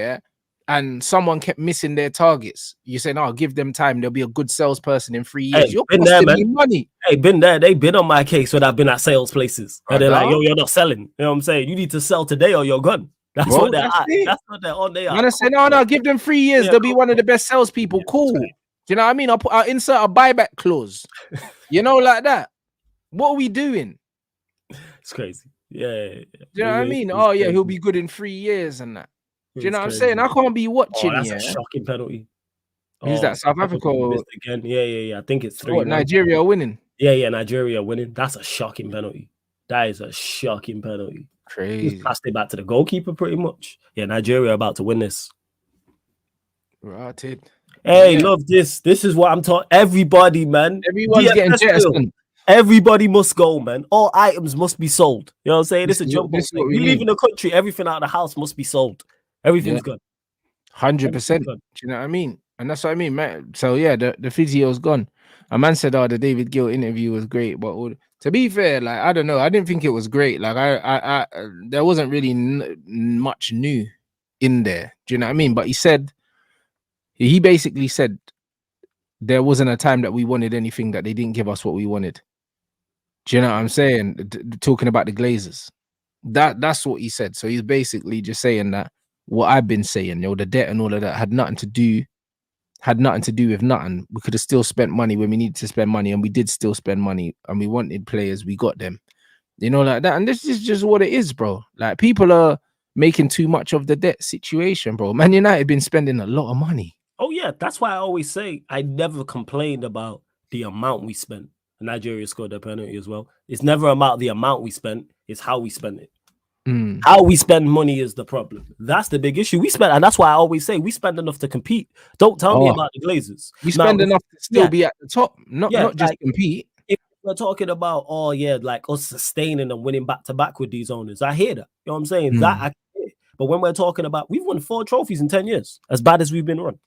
and someone kept missing their targets, you say, no, give them time. They'll be a good salesperson in 3 years. You're costing me money. Hey, been there. They've been on my case when I've been at sales places. And they're like, yo, you're not selling. You know what I'm saying? You need to sell today or you're gone. That's what they're at. That's what they're on. They are. And I say, no, give them 3 years. They'll be one of the best salespeople. Cool. Do you know what I mean? I'll insert a buyback clause. Like that. What are we doing? It's crazy. Yeah. Do you know what I mean? Oh, yeah, he'll be good in 3 years and that. Do you know what I'm saying? I can't be watching. That's a shocking penalty. Who's that? South Africa again? Yeah. I think it's 3. What, Nigeria are winning? Yeah, Nigeria are winning. That's a shocking penalty. That is a shocking penalty. Crazy. Just passed it back to the goalkeeper pretty much. Yeah, Nigeria are about to win this. Rotted. Hey, love this. This is what I'm talking. Everybody, man. Everyone's getting jettisoned. Everybody must go, man. All items must be sold. You know what I'm saying? This is a jump. We live in the country. Everything out of the house must be sold. Everything's gone. 100%. Do you know what I mean? And that's what I mean, man. So the physio's gone. A man said, the David Gill interview was great, but to be fair, like, I don't know, I didn't think it was great. Like, I there wasn't really much new in there. Do you know what I mean? But he basically said there wasn't a time that we wanted anything that they didn't give us what we wanted. Do you know what I'm saying? Talking about the Glazers, that's what he said. So he's basically just saying that what I've been saying, the debt and all of that had nothing to do with nothing. We could have still spent money when we needed to spend money, and we did still spend money, and we wanted players, we got them, like that. And this is just what it is, bro. Like, people are making too much of the debt situation, bro. Man United been spending a lot of money. Oh yeah, that's why I always say I never complained about the amount we spent. Nigeria scored their penalty as well. It's never about the amount we spent, it's how we spend it. How we spend money is the problem. That's the big issue. We spend, and that's why I always say we spend enough to compete. Don't tell me about the Glazers. We spend enough to still be at the top, not just like, compete. If we're talking about, like us sustaining and winning back to back with these owners, I hear that. You know what I'm saying? That I hear. But when we're talking about, we've won 4 trophies in 10 years, as bad as we've been run.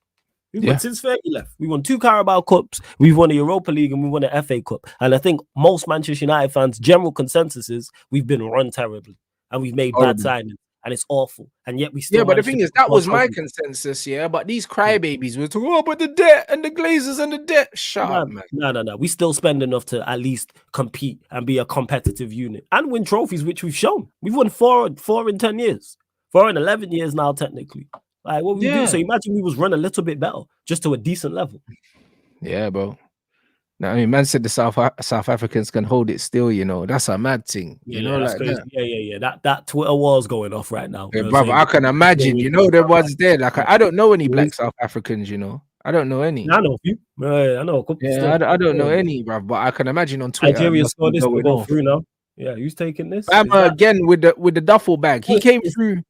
We've won since Fergie left. We won 2 Carabao Cups. We've won the Europa League and we won the FA Cup. And I think most Manchester United fans' general consensus is we've been run terribly and we've made bad signings and it's awful. And yet we still. Yeah, but the thing is, that was my consensus. Yeah, but these crybabies were talking, but the debt and the Glazers and the debt. Shut up, man. No. We still spend enough to at least compete and be a competitive unit and win trophies, which we've shown. We've won 4 in 10 years, 4 in 11 years now, technically. Like what we do. So imagine we was run a little bit better, just to a decent level. Yeah, bro. Now, I mean, man said the South Africans can hold it still. You know, that's a mad thing. You know, that's like crazy. that. That Twitter war's going off right now. Yeah, brother, I can imagine. You know, there was there. Like I don't know any black South Africans. You know, I don't know any. I know a few. I know a couple. Yeah, I don't know any, bro. But I can imagine on Twitter. Nigeria scored this to go through now. Yeah, who's taking this? Bama again with the duffel bag. He came through.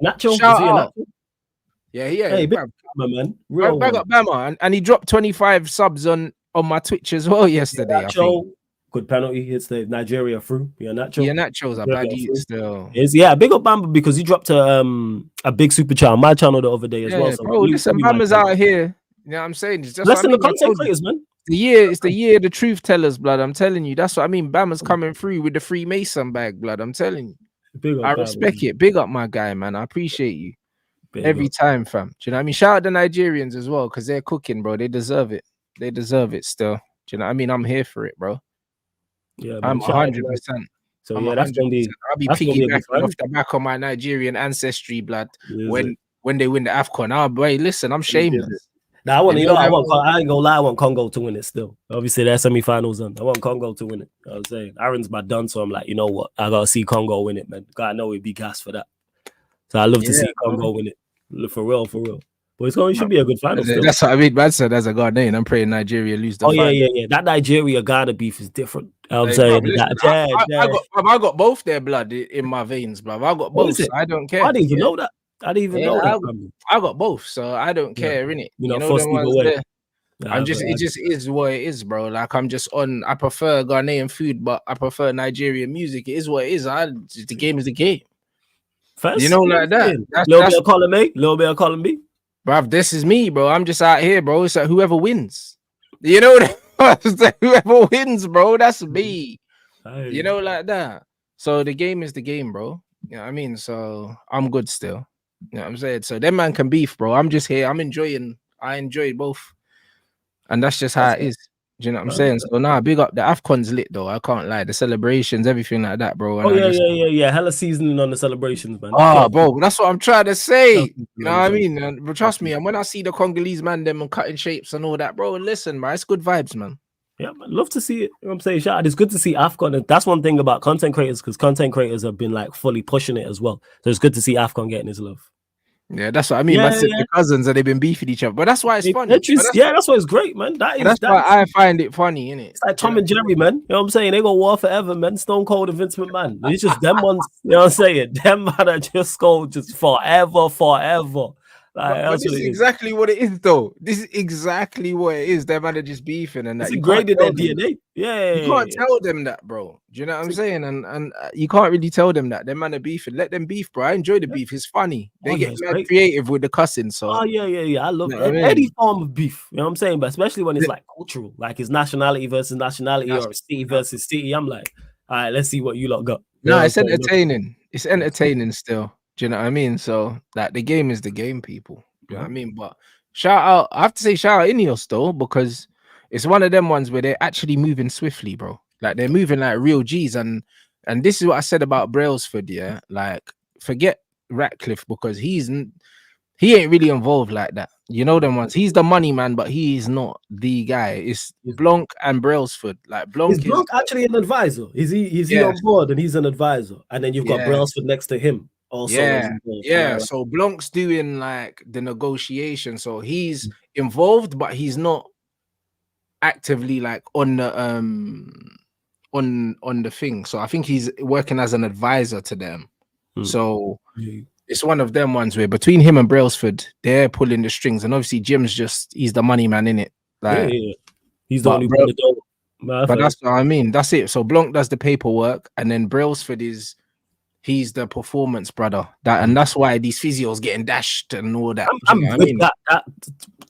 Nacho. Shout out. Yeah. Hey, big Bama, man. Real bag up Bama, and he dropped 25 subs on my Twitch as well yesterday. Nacho, good penalty. Hits the Nigeria through. Yeah, Nacho. Yeah, Nacho's a bad youth still. Big up Bama because he dropped a big super chat on my channel the other day as well. So bro, listen, Bama's out here. You know what I'm saying? It's just listen, the content creators, man. It's the year of the truth tellers, blood. I'm telling you. That's what I mean. Bama's coming through with the Freemason bag, blood. I'm telling you. I respect it. Big up my guy, man. I appreciate you. Every time, fam. Do you know what I mean? Shout out the Nigerians as well, because they're cooking, bro. They deserve it. They deserve it still. Do you know what I mean? I'm here for it, bro. Yeah, I'm 100%. So yeah, that's gonna be. I'll be piggybacking off the back of my Nigerian ancestry, blood. When they win the AFCON, boy, listen, I'm shameless. Now I want, I ain't gonna lie, I want Congo to win it still. Obviously, their semi-finals done. I want Congo to win it. You know what I'm saying? Aaron's my done, so I'm like, you know what? I gotta see Congo win it, man. I know it'd be gas for that. So I love to see Congo win it. For real. But it should be a good final. That's what I mean. Man said as a Ghanaian, I'm praying Nigeria lose the final. Yeah. That Nigeria-Ghana beef is different. I'm saying I got both their blood in my veins, bro. I got both. So I don't care. I didn't even know that. I didn't even know that. I got both, so I don't care, innit? You know them ones there. It just is what it is, bro. Like I prefer Ghanaian food, but I prefer Nigerian music. It is what it is. The game is the game. First, you know, like that. Little bit of column A, little bit of column B. Bruv, this is me, bro. I'm just out here, bro. It's like whoever wins. You know, whoever wins, bro. That's me. You know, like that. So the game is the game, bro. You know what I mean? So I'm good still. You know what I'm saying? So them man can beef, bro. I'm just here. I enjoy both. And that's just how it is. Do you know what I'm saying? So big up. The AFCON's lit though. I can't lie. The celebrations, everything like that, bro. And yeah. Hella seasoning on the celebrations, man. Bro, that's what I'm trying to say. You know what I mean? And trust me, and when I see the Congolese man, them and cutting shapes and all that, bro, listen, man, it's good vibes, man. Yeah, man, love to see it. You know what I'm saying? Shout out. It's good to see AFCON. And that's one thing about content creators, because content creators have been like fully pushing it as well. So it's good to see AFCON getting his love. Yeah, that's what I mean. The cousins and they've been beefing each other, but that's why it's funny. That's why it's great, man. That's why I find it funny, innit? It's like Tom and Jerry, man. You know what I'm saying? They go war forever, man. Stone Cold and Vince McMahon. It's just them ones. You know what I'm saying? Them man are just go just forever. Like, this is exactly what it is, though. This is exactly what it is. Them man are just beefing and that. It's degraded their DNA. Yeah, you can't tell them that, bro. Do you know what I'm saying? And you can't really tell them that. Them man are beefing. Let them beef, bro. I enjoy the beef. It's funny. They get creative with the cussing. So yeah. I love any form of beef. You know what I'm saying? But especially when it's like cultural, like it's nationality versus nationality or city versus city. I'm like, all right, let's see what you lot got. No, it's entertaining. It's entertaining still. Do you know what I mean? So like the game is the game, people. You know what I mean? But shout out, I have to say shout out Ineos though, because it's one of them ones where they're actually moving swiftly, bro. Like they're moving like real G's. And this is what I said about Brailsford, yeah. Like forget Ratcliffe, because he ain't really involved like that. You know them ones. He's the money man, but he's not the guy. It's Blanc and Brailsford. Like Blanc is actually an advisor. Is he on board and he's an advisor? And then you've got Brailsford next to him. Also was Yeah, involved. Yeah, yeah. So Blanc's doing like the negotiation. So he's involved, but he's not actively like on the on the thing. So I think he's working as an advisor to them. So it's one of them ones where between him and Brailsford, they're pulling the strings, and obviously Jim's he's the money man in it. Like, yeah. He's the one who put the dough. But that's what I mean. That's it. So Blanc does the paperwork, and then Brailsford he's the performance brother. And that's why these physios getting dashed and all that. I'm with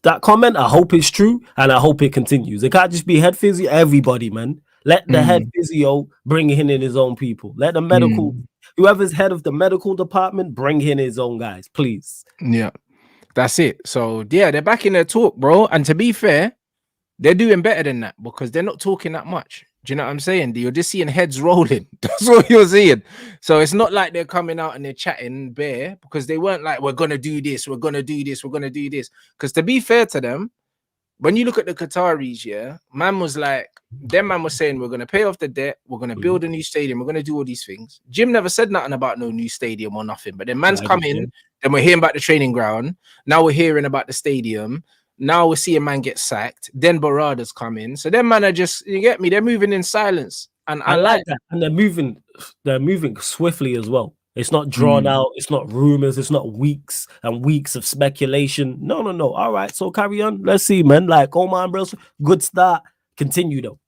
that comment. I hope it's true, and I hope it continues. It can't just be head physio. Everybody, man. Let the head physio bring in his own people. Let the medical, whoever's head of the medical department, bring in his own guys, please. Yeah, that's it. So yeah, they're back in their talk, bro. And to be fair, they're doing better than that because they're not talking that much. Do you know what I'm saying? You're just seeing heads rolling. That's what you're seeing. So it's not like they're coming out and they're chatting bare, because they weren't like, we're gonna do this, we're gonna do this, we're gonna do this. Because to be fair to them, when you look at the Qataris, yeah, man was saying we're gonna pay off the debt, we're gonna build a new stadium, we're gonna do all these things. Jim never said nothing about no new stadium or nothing. But then man's coming, then we're hearing about the training ground. Now we're hearing about the stadium. Now we're seeing man get sacked. Then Barada's coming. So them man are just, you get me? They're moving in silence, and I like that. And they're moving swiftly as well. It's not drawn out. It's not rumors. It's not weeks and weeks of speculation. No. All right, so carry on. Let's see, man. Like, oh man, bro, good start. Continue though.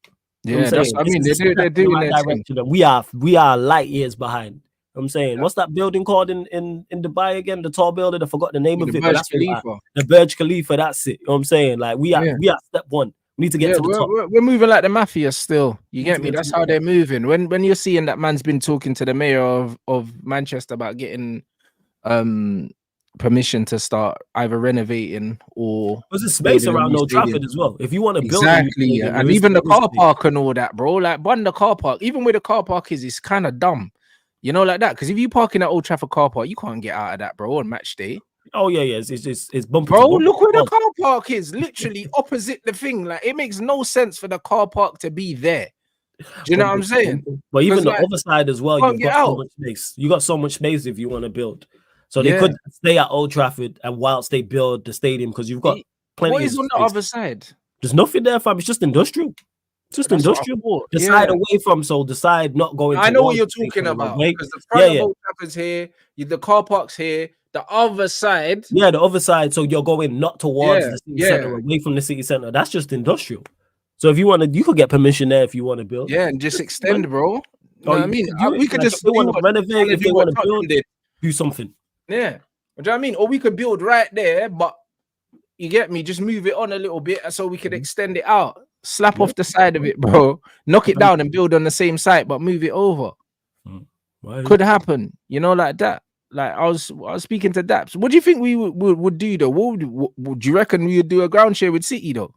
Yeah, that's what I mean. They're doing their direction. We are light years behind. I'm saying, what's that building called in Dubai again? The tall building. I forgot the name of it. The Burj Khalifa. That's it. You know what I'm saying? Like we are step one. We need to get to the top. We're moving like the mafia still. You get me? That's how they're moving. When you're seeing that man's been talking to the mayor of Manchester about getting permission to start either renovating or there's a space around Old Trafford as well. If you want to build exactly, and even the car park and all that, bro. Like the car park, even where the car park is, it's kind of dumb. You know, like that, because if you park in that Old Trafford car park, you can't get out of that, bro, on match day. Oh yeah, it's bumpy. Bro, look where the car park is, literally opposite the thing. Like, it makes no sense for the car park to be there. Do you know what I'm saying? But even the other side as well, you've got so much space. You got so much space if you want to build. So they could stay at Old Trafford and whilst they build the stadium, because you've got plenty. What is on the other side? There's nothing there, fam. It's just industrial. Just industrial. Decide away from, so decide not going. I know what you're talking about, because the front of Old Trafford's here, the car park's here, the other side. Yeah, the other side. So you're going not towards the city center, away from the city center. That's just industrial. So if you want to, you could get permission there if you want to build. Yeah, and just extend, bro. You know what I mean? We could just want to renovate, if they want to build, do something. Yeah, do you know what I mean? Or we could build right there, but you get me? Just move it on a little bit so we could extend it out. Slap off the side of it, bro. Knock it down and build on the same site, but move it over. Could happen, you know, like that. Like I was speaking to Daps. What do you think we would do though? Would you reckon we would do a ground share with City though?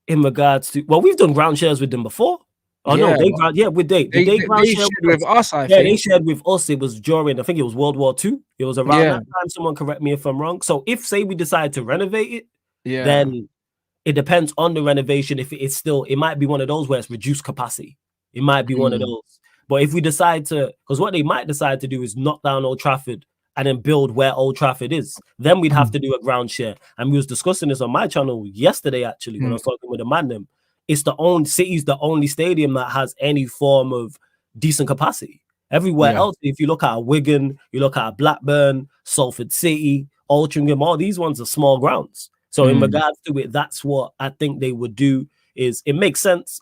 In regards to, well, we've done ground shares with them before. Oh no, they shared with us. I think they shared with us. It was during, I think it was World War II. It was around that time. Someone correct me if I'm wrong. So if say we decide to renovate it, then it depends on the renovation. If it's still, it might be one of those where it's reduced capacity. It might be one of those. But if we decide to, because what they might decide to do is knock down Old Trafford and then build where Old Trafford is, then we'd have to do a ground share. And we was discussing this on my channel yesterday, actually, when I was talking with a man. It's City's the only stadium that has any form of decent capacity. Everywhere else, if you look at Wigan, you look at Blackburn, Salford City, Altrincham, all these ones are small grounds. So in regards to it, that's what I think they would do. Is it makes sense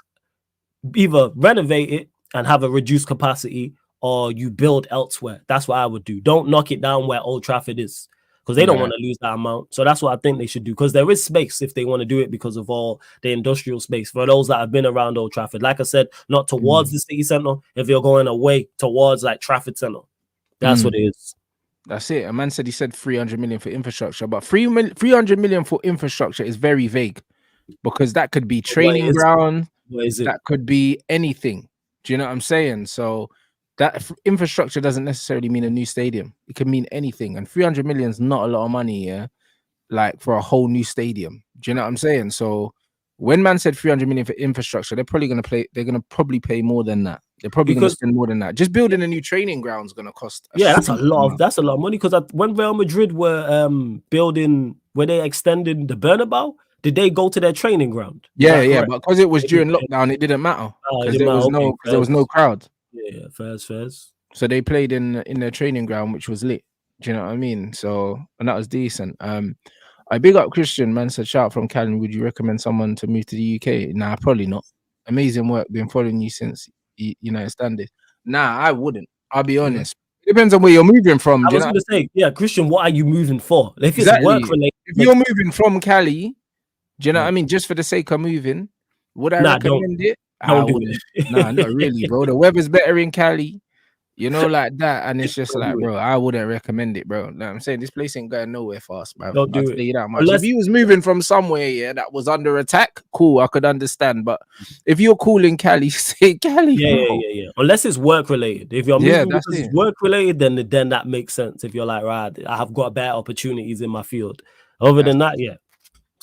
either renovate it and have a reduced capacity, or you build elsewhere. That's what I would do. Don't knock it down where Old Trafford is, because they don't want to lose that amount. So that's what I think they should do, because there is space if they want to do it because of all the industrial space for those that have been around Old Trafford. Like I said, not towards the city centre. If you're going away towards like Trafford Centre, that's what it is. That's it. A man said he said 300 million for infrastructure, but 300 million for infrastructure is very vague, because that could be training ground. That could be anything. Do you know what I'm saying? So that infrastructure doesn't necessarily mean a new stadium. It can mean anything. And 300 million is not a lot of money, like for a whole new stadium. Do you know what I'm saying? So when man said 300 million for infrastructure, they're probably going to probably pay more than that. They're probably going to Because spend more than that. Just building a new training ground is going to cost. that's a lot of money. Because when Real Madrid were building, were they extending the Bernabeu? Did they go to their training ground? Yeah, but because it was during lockdown, it didn't matter because there was no crowd. Yeah, fairs. So they played in their training ground, which was lit. Do you know what I mean? So, and that was decent. I big up Christian, man. Said, shout out from Callum. Would you recommend someone to move to the UK? Nah, probably not. Amazing work. Been following you since United Standard. Nah, I wouldn't. I'll be honest. It depends on where you're moving from. I was going to say, yeah, Christian, what are you moving for? If it's exactly. work related, if you're moving from Cali, do you know what I mean? Just for the sake of moving, would I recommend it? Don't do it. Nah, not really, bro. The weather's better in Cali. You know, like that, and it's just like, bro, I wouldn't recommend it, bro. Like I'm saying, this place ain't going nowhere fast, bro. Don't do I'll it. tell you that much. If you was moving from somewhere, that was under attack, cool, I could understand. But if you're cool in Cali, stay Cali. Yeah. Unless it's work related. If you're moving because it's work related, then that makes sense. If you're like, right, I have got better opportunities in my field. Other than that,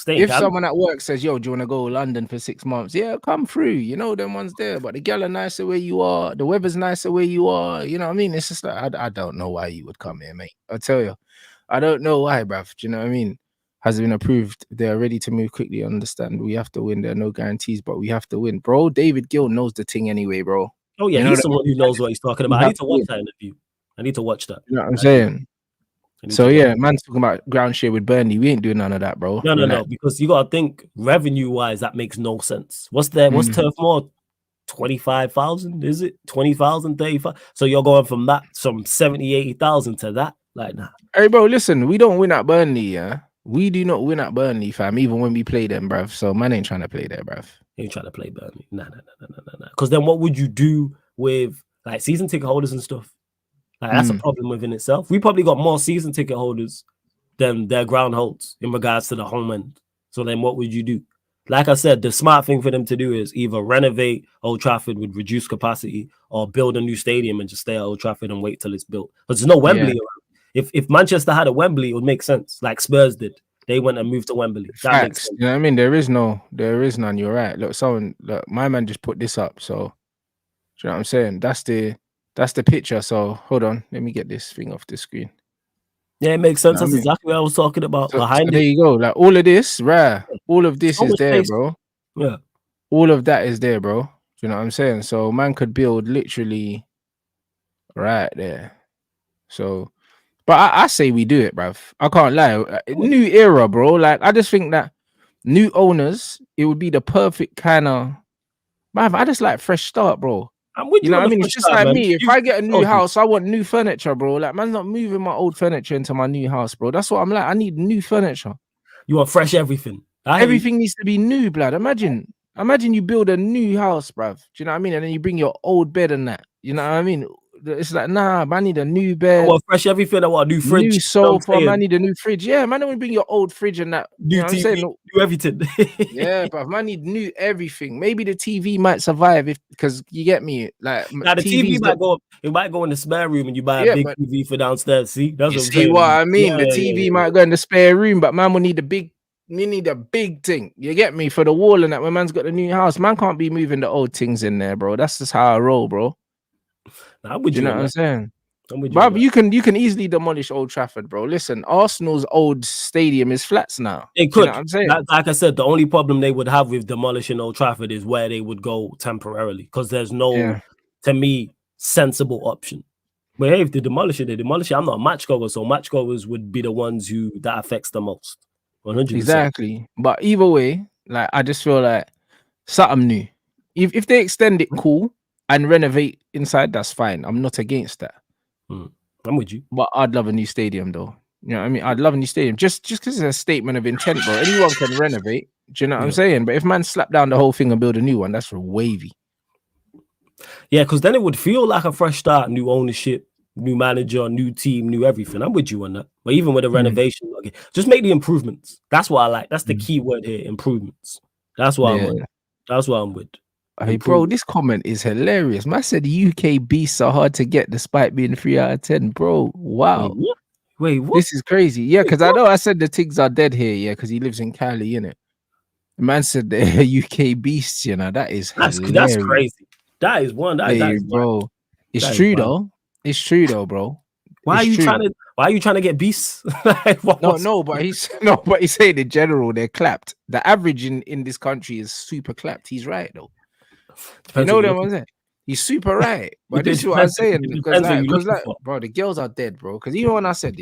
if someone at work says, yo, do you want to go to London for 6 months? Yeah, come through. You know, them ones there. But the girl are nicer where you are. The weather's nicer where you are. You know what I mean? It's just like, I don't know why you would come here, mate. I tell you. I don't know why, bruv. Do you know what I mean? Has been approved. They're ready to move quickly. Understand? We have to win. There are no guarantees, but we have to win. Bro, David Gill knows the thing anyway, bro. Oh, yeah, he's someone who knows what he's talking about. I need to watch that interview. I need to watch that. You know what I'm saying? So yeah, man's talking about ground share with Burnley. We ain't doing none of that, bro. No, because you gotta think revenue-wise, that makes no sense. What's Turf Moor? 25,000, is it? 20,000, 35. So you're going from 70, 80,000 to that? Like, nah. Hey, bro, listen, we don't win at Burnley, yeah. We do not win at Burnley, fam, even when we play them, bruv. So man ain't trying to play there, bruv. Ain't trying to play Burnley. Nah. Because then what would you do with like season ticket holders and stuff? Like, that's a problem within itself. We probably got more season ticket holders than their ground holds in regards to the home end. So then what would you do? Like I said, the smart thing for them to do is either renovate Old Trafford with reduced capacity or build a new stadium and just stay at Old Trafford and wait till it's built. Because there's no Wembley around. If Manchester had a Wembley, it would make sense. Like Spurs did. They went and moved to Wembley. That makes sense. You know what I mean? There is none. You're right. Look, my man just put this up. So, do you know what I'm saying? That's the picture. So hold on, let me get this thing off the screen. Yeah, it makes sense. That's exactly what I was talking about. So there you go. Like all of this, right? All of this is there, bro. Yeah. All of that is there, bro. Do you know what I'm saying? So man could build literally right there. So, but I say we do it, bruv. I can't lie. New era, bro. Like I just think that new owners, it would be the perfect kind of. Bruv, I just like fresh start, bro. You know what I mean? It's just like me. If I get a new house, I want new furniture, bro. Like, man's not moving my old furniture into my new house, bro. That's what I'm like. I need new furniture. You want fresh everything. Everything needs to be new, blood. Imagine you build a new house, bruv. Do you know what I mean? And then you bring your old bed and that. You know what I mean? It's like, nah, man, I need a new bed. I want fresh everything. I want a new fridge. New sofa, man, I need a new fridge. Yeah, man, don't want to bring your old fridge and that. New you know TV, what I'm saying? new everything. Yeah, but man, need new everything. Maybe the TV might survive because you get me. Like now, the TV might go in the spare room and you buy a big TV for downstairs. See, that's what I'm saying. What I mean. The TV might go in the spare room, but man will need a big. You need a big thing. You get me for the wall and that. When man's got the new house, man can't be moving the old things in there, bro. That's just how I roll, bro. You know what I'm saying? But you can easily demolish Old Trafford, bro. Listen, Arsenal's old stadium is flats now. It could. You know what I'm saying? Like I said, the only problem they would have with demolishing Old Trafford is where they would go temporarily because there's no, to me, sensible option. But hey, if they demolish it, they demolish it. I'm not a match goer, so match goers would be the ones who that affects the most. 100%. Exactly. But either way, like I just feel like something new. If they extend it, cool, and renovate inside, that's fine. I'm not against that. I'm with you. But I'd love a new stadium, though. You know what I mean? I'd love a new stadium just because it's a statement of intent, bro. Anyone can renovate. Do you know what I'm saying? But if man slap down the whole thing and build a new one, that's for wavy. Yeah, because then it would feel like a fresh start, new ownership, new manager, new team, new everything. I'm with you on that. But even with a renovation, just make the improvements. That's what I like. That's the key word here, improvements. That's what I'm with. That's what I'm with. Hey, bro, this comment is hilarious. Man said UK beasts are hard to get despite being 3 out of 10. Bro, wow. Wait, what? This is crazy. Yeah, because I know I said the Tigs are dead here, yeah, because he lives in Cali, innit? The man said they're UK beasts, you know. That is hilarious. That's crazy. That is one. That Hey, is bro. It's that is true wild. though. It's true though, bro. Why It's are you true. trying to get beasts? Like, No, but he's saying in general they're clapped. The average in this country is super clapped. He's right though. You Depends know what what you're I'm looking. saying? He's super right. But It this is what I'm depends. saying It because depends what you're looking for. bro, the girls are dead, bro. Because even when I said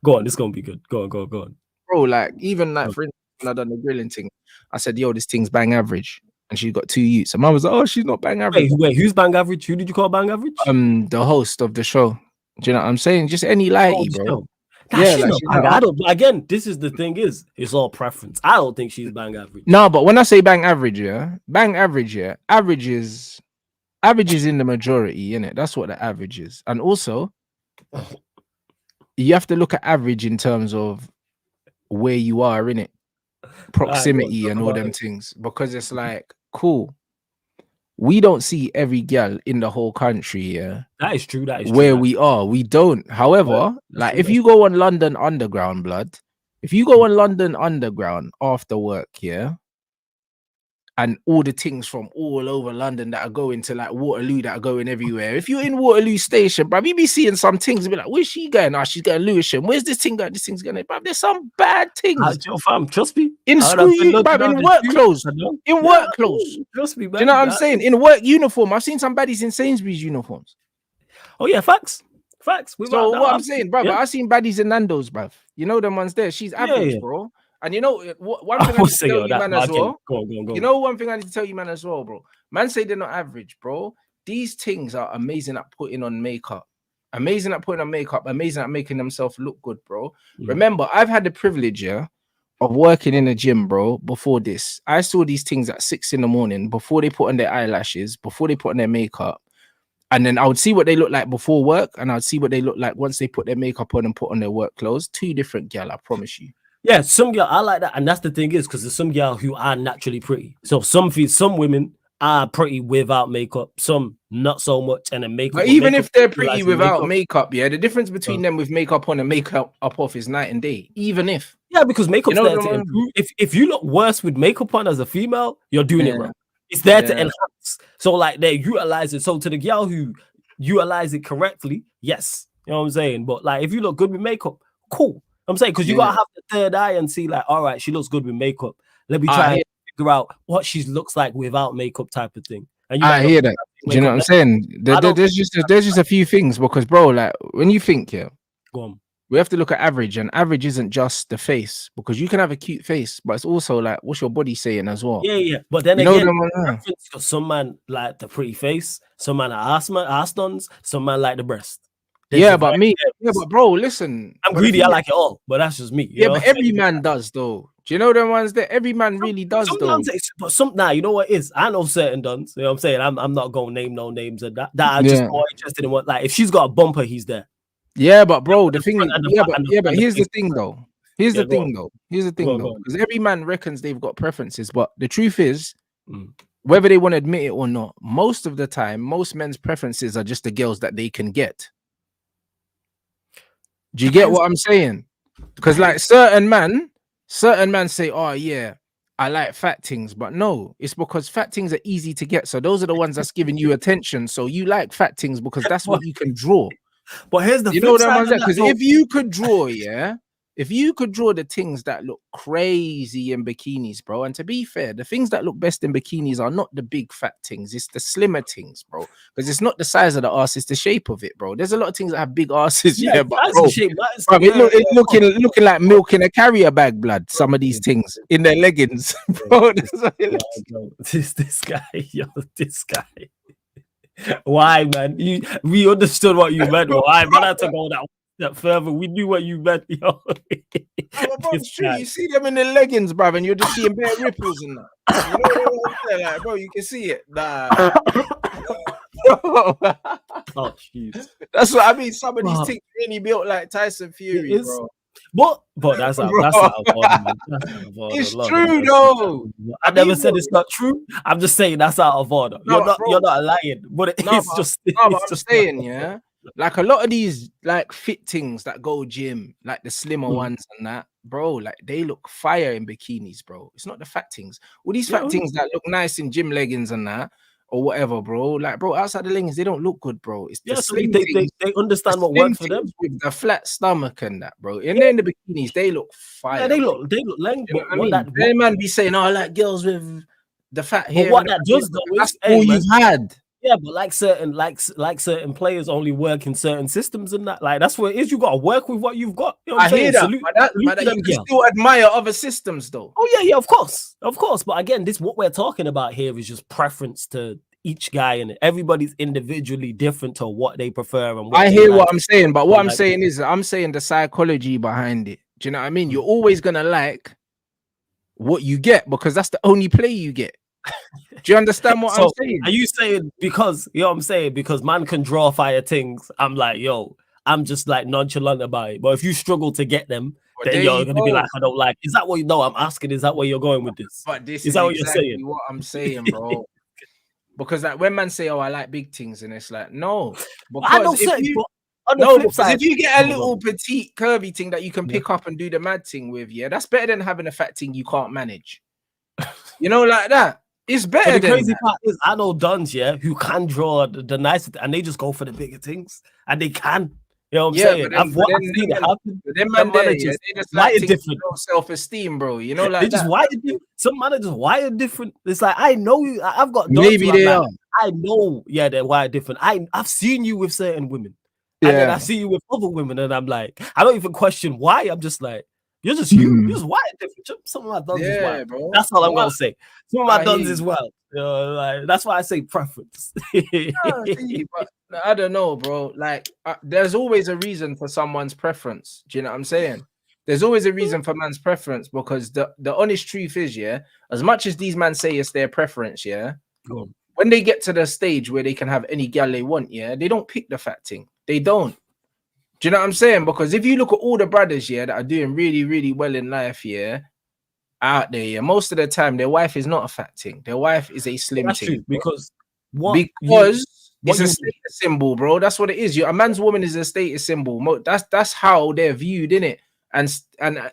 Go on, this is gonna be good. Go on. bro, like even like Go on. for instance, when I done the grilling thing, I said, yo, this thing's bang average, and she's got 2 youths. And mum was like, oh, she's not bang average. Wait, who's bang average? Who did you call bang average? The host of the show. Do you know what I'm saying? Just any lighty, bro. Nah, Yeah, she's like not she's bang. like, I don't. Again, this is the thing. It's all preference. I don't think she's bang average. no, but when I say bang average, average is in the majority, innit? That's what the average is. And also, you have to look at average in terms of where you are, innit? Proximity and all them things. Because it's like, cool. We don't see every girl in the whole country, yeah. That is true. That is where true. we are. We don't. However, like true, if you go on London Underground, blood, if you go on London Underground after work, yeah, and all the things from all over London that are going to like Waterloo that are going everywhere. If you're in Waterloo Station, bruv, you be seeing some things and be like, where's she going? Oh, she's going Lewisham. Where's this thing going? This thing's going, bruv, there's some bad things. Fam, trust me. In school, bruv, in work clothes. In work clothes. Trust me, man. Do you know what I'm saying? In work uniform. I've seen some baddies in Sainsbury's uniforms. Oh yeah, facts. So what I'm saying, brother, I seen baddies in Nando's, bruv. You know them ones there. She's average, bro. And you know one thing I need to tell you, man, as well. Go on. You know one thing I need to tell you, man, as well, bro. Man say they're not average, bro. These things are amazing at putting on makeup. Amazing at putting on makeup. Amazing at making themselves look good, bro. Remember, I've had the privilege, of working in a gym, bro. Before this, I saw these things at 6 a.m. before they put on their eyelashes, before they put on their makeup. And then I would see what they look like before work, and I'd see what they look like once they put their makeup on and put on their work clothes. Two different girl, I promise you. Yeah, some girl I like that, and that's the thing is because there's some girl who are naturally pretty. So some women are pretty without makeup, some not so much, and then makeup. But even if they're pretty without makeup, yeah, the difference between them with makeup on and makeup up off is night and day. Even if, yeah, because makeup's there to improve. If you look worse with makeup on as a female, you're doing it wrong. It's there to enhance. So like they utilize it. So to the girl who utilize it correctly, yes, you know what I'm saying. But like if you look good with makeup, cool. I'm saying because you gotta have the third eye and see like, all right, she looks good with makeup. Let me try and figure out what she looks like without makeup, type of thing. And you I hear that. Do you know what I'm saying? There's just a few things because, bro, like when you think, go on. We have to look at average, and average isn't just the face because you can have a cute face, but it's also like what's your body saying as well. Yeah. But then again, some man like the pretty face, some man are ass dons, some man like the breast. But bro, listen, I'm greedy. I like it all, but that's just me. But every man does though. Do you know the ones that every man really does though? But you know what it is? I know certain dons. You know what I'm saying? I'm not gonna name no names of that. That are just more interested in what, like if she's got a bumper, he's there. Yeah, but bro, the thing, but here's the thing though. Here's the thing though. Because every man reckons they've got preferences, but the truth is, whether they want to admit it or not, most of the time, most men's preferences are just the girls that they can get. Do you get what I'm saying? Because like certain man say, oh yeah, I like fat things, but no, it's because fat things are easy to get. So those are the ones that's giving you attention. So you like fat things because that's what you can draw. But here's the flip side, because if you could draw, if you could draw the things that look crazy in bikinis, bro, and to be fair, the things that look best in bikinis are not the big fat things, it's the slimmer things, bro, because it's not the size of the ass, it's the shape of it, bro. There's a lot of things that have big asses, but bro, it's looking like milk in a carrier bag, blood. Some of these things in their leggings, bro. This guy. Why, man? We understood what you meant. Why, man? I had to go that further. We knew what you meant, yo. Bro, it's true. You see them in the leggings, bro, and you're just seeing bare ripples in that. You know what I'm saying? Like, bro, you can see it. Nah. Oh, jeez. That's what I mean. Some of these things really built like Tyson Fury, bro. But that's out of order, man. It's true though. I never said it's not true. I'm just saying that's out of order. You're not lying, but it's just. I'm saying, like a lot of these like fit things that go gym, like the slimmer ones and that, bro, like they look fire in bikinis, bro. It's not the fat things. All these fat things that look nice in gym leggings and that or whatever, bro. Like, bro, outside the leggings, they don't look good, bro. It's the Yeah, so slim they things, understand the what slim works for them. things with the flat stomach and that, bro. And then the bikinis, they look fire. Yeah, they bro. look length, You know but what I what mean? that They man be saying, "Oh, I like girls with the fat hair." but what and that does though that's is, all hey, man, you've had. yeah, but like certain players only work in certain systems and that. Like that's what it is. You got to work with what you've got. You know what I'm I hear saying? that, Salute, but salute to you them, can girl. still admire other systems, though. Oh yeah, of course. But again, this what we're talking about here is just preference to each guy, and everybody's individually different to what they prefer and what I they hear like. what I'm saying, but what I'm Like, saying is, I'm saying the psychology behind it. Do you know what I mean? You're always gonna like what you get because that's the only play you get. Do you understand what I'm saying? Are you saying because you know what I'm saying? Because man can draw fire things. I'm like, yo, I'm just like nonchalant about it. But if you struggle to get them, Well, then there you're you gonna be go. like, I don't like. Is that what you know? I'm asking, is that where you're going with this? But this Is is that what you're exactly saying? what I'm saying, bro. Because like when man say, "Oh, I like big things," and it's like, no, I know because if certain, you but on the no, flip because side, if you get a little petite curvy thing that you can Yeah. pick up and do the mad thing with, yeah, that's better than having a fat thing you can't manage. You know, like that. It's better. But the than crazy that. part is, I know duns, yeah, who can draw the nicer, and they just go for the bigger things, and they can. You know what I'm saying? I've seen it happen. Them Some man there, yeah, managers they just wired like things different. with low self-esteem, bro. You know, like They just that. wired different. Some managers wired different. It's like I know you. I've got duns Maybe who I'm they like, are. I know, yeah, they're wired different. I've seen you with certain women, and then I Yeah. see you with other women, and I'm like, I don't even question why. I'm just like, you're just you. You're just wired different. Some of my duns is wired. Bro. That's all I'm gonna say. Some of my I hear duns as you. well. You know, like, that's why I say preference. See, but I don't know, bro. Like, there's always a reason for someone's preference. Do you know what I'm saying? There's always a reason for man's preference because the honest truth is, yeah, as much as these men say it's their preference, yeah, when they get to the stage where they can have any gal they want, yeah, they don't pick the fat thing. They don't. Do you know what I'm saying? Because if you look at all the brothers, yeah, that are doing really, really well in life, yeah, out there, yeah, most of the time their wife is not a fat thing. Their wife is a slim That's thing. true, because it's a status symbol, bro. That's what it is. A man's woman is a status symbol. That's how they're viewed, innit? And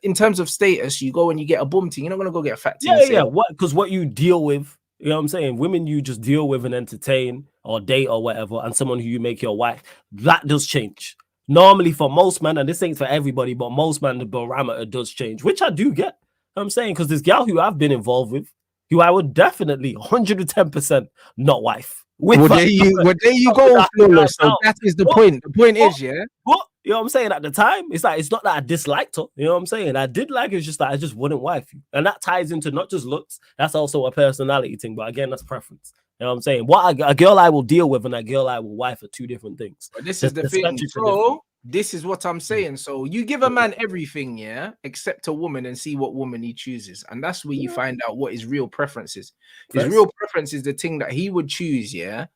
in terms of status, you go and you get a bum thing. You're not gonna go get a fat thing. Yeah. Because what you deal with, you know what I'm saying? Women you just deal with and entertain or date or whatever, and someone who you make your wife, that does change. Normally for most men, and this ain't for everybody, but most men, the barometer does change, which I do get. You know what I'm saying, because this gal who I've been involved with, who I would definitely 110% not wife. Well, there you go, flawless. So that is the point. The point is, yeah. What? You know what I'm saying? At the time, it's not that I disliked her. You know what I'm saying? I did like her, it's just that I just wouldn't wife you. And that ties into not just looks, that's also a personality thing. But again, that's preference. You know what I'm saying? What a girl I will deal with and a girl I will wife are two different things. But this is the thing. So this is what I'm saying. So you give a man everything, yeah, except a woman, and see what woman he chooses. And that's where you find out what his real preference is. His real preference is the thing that he would choose, yeah,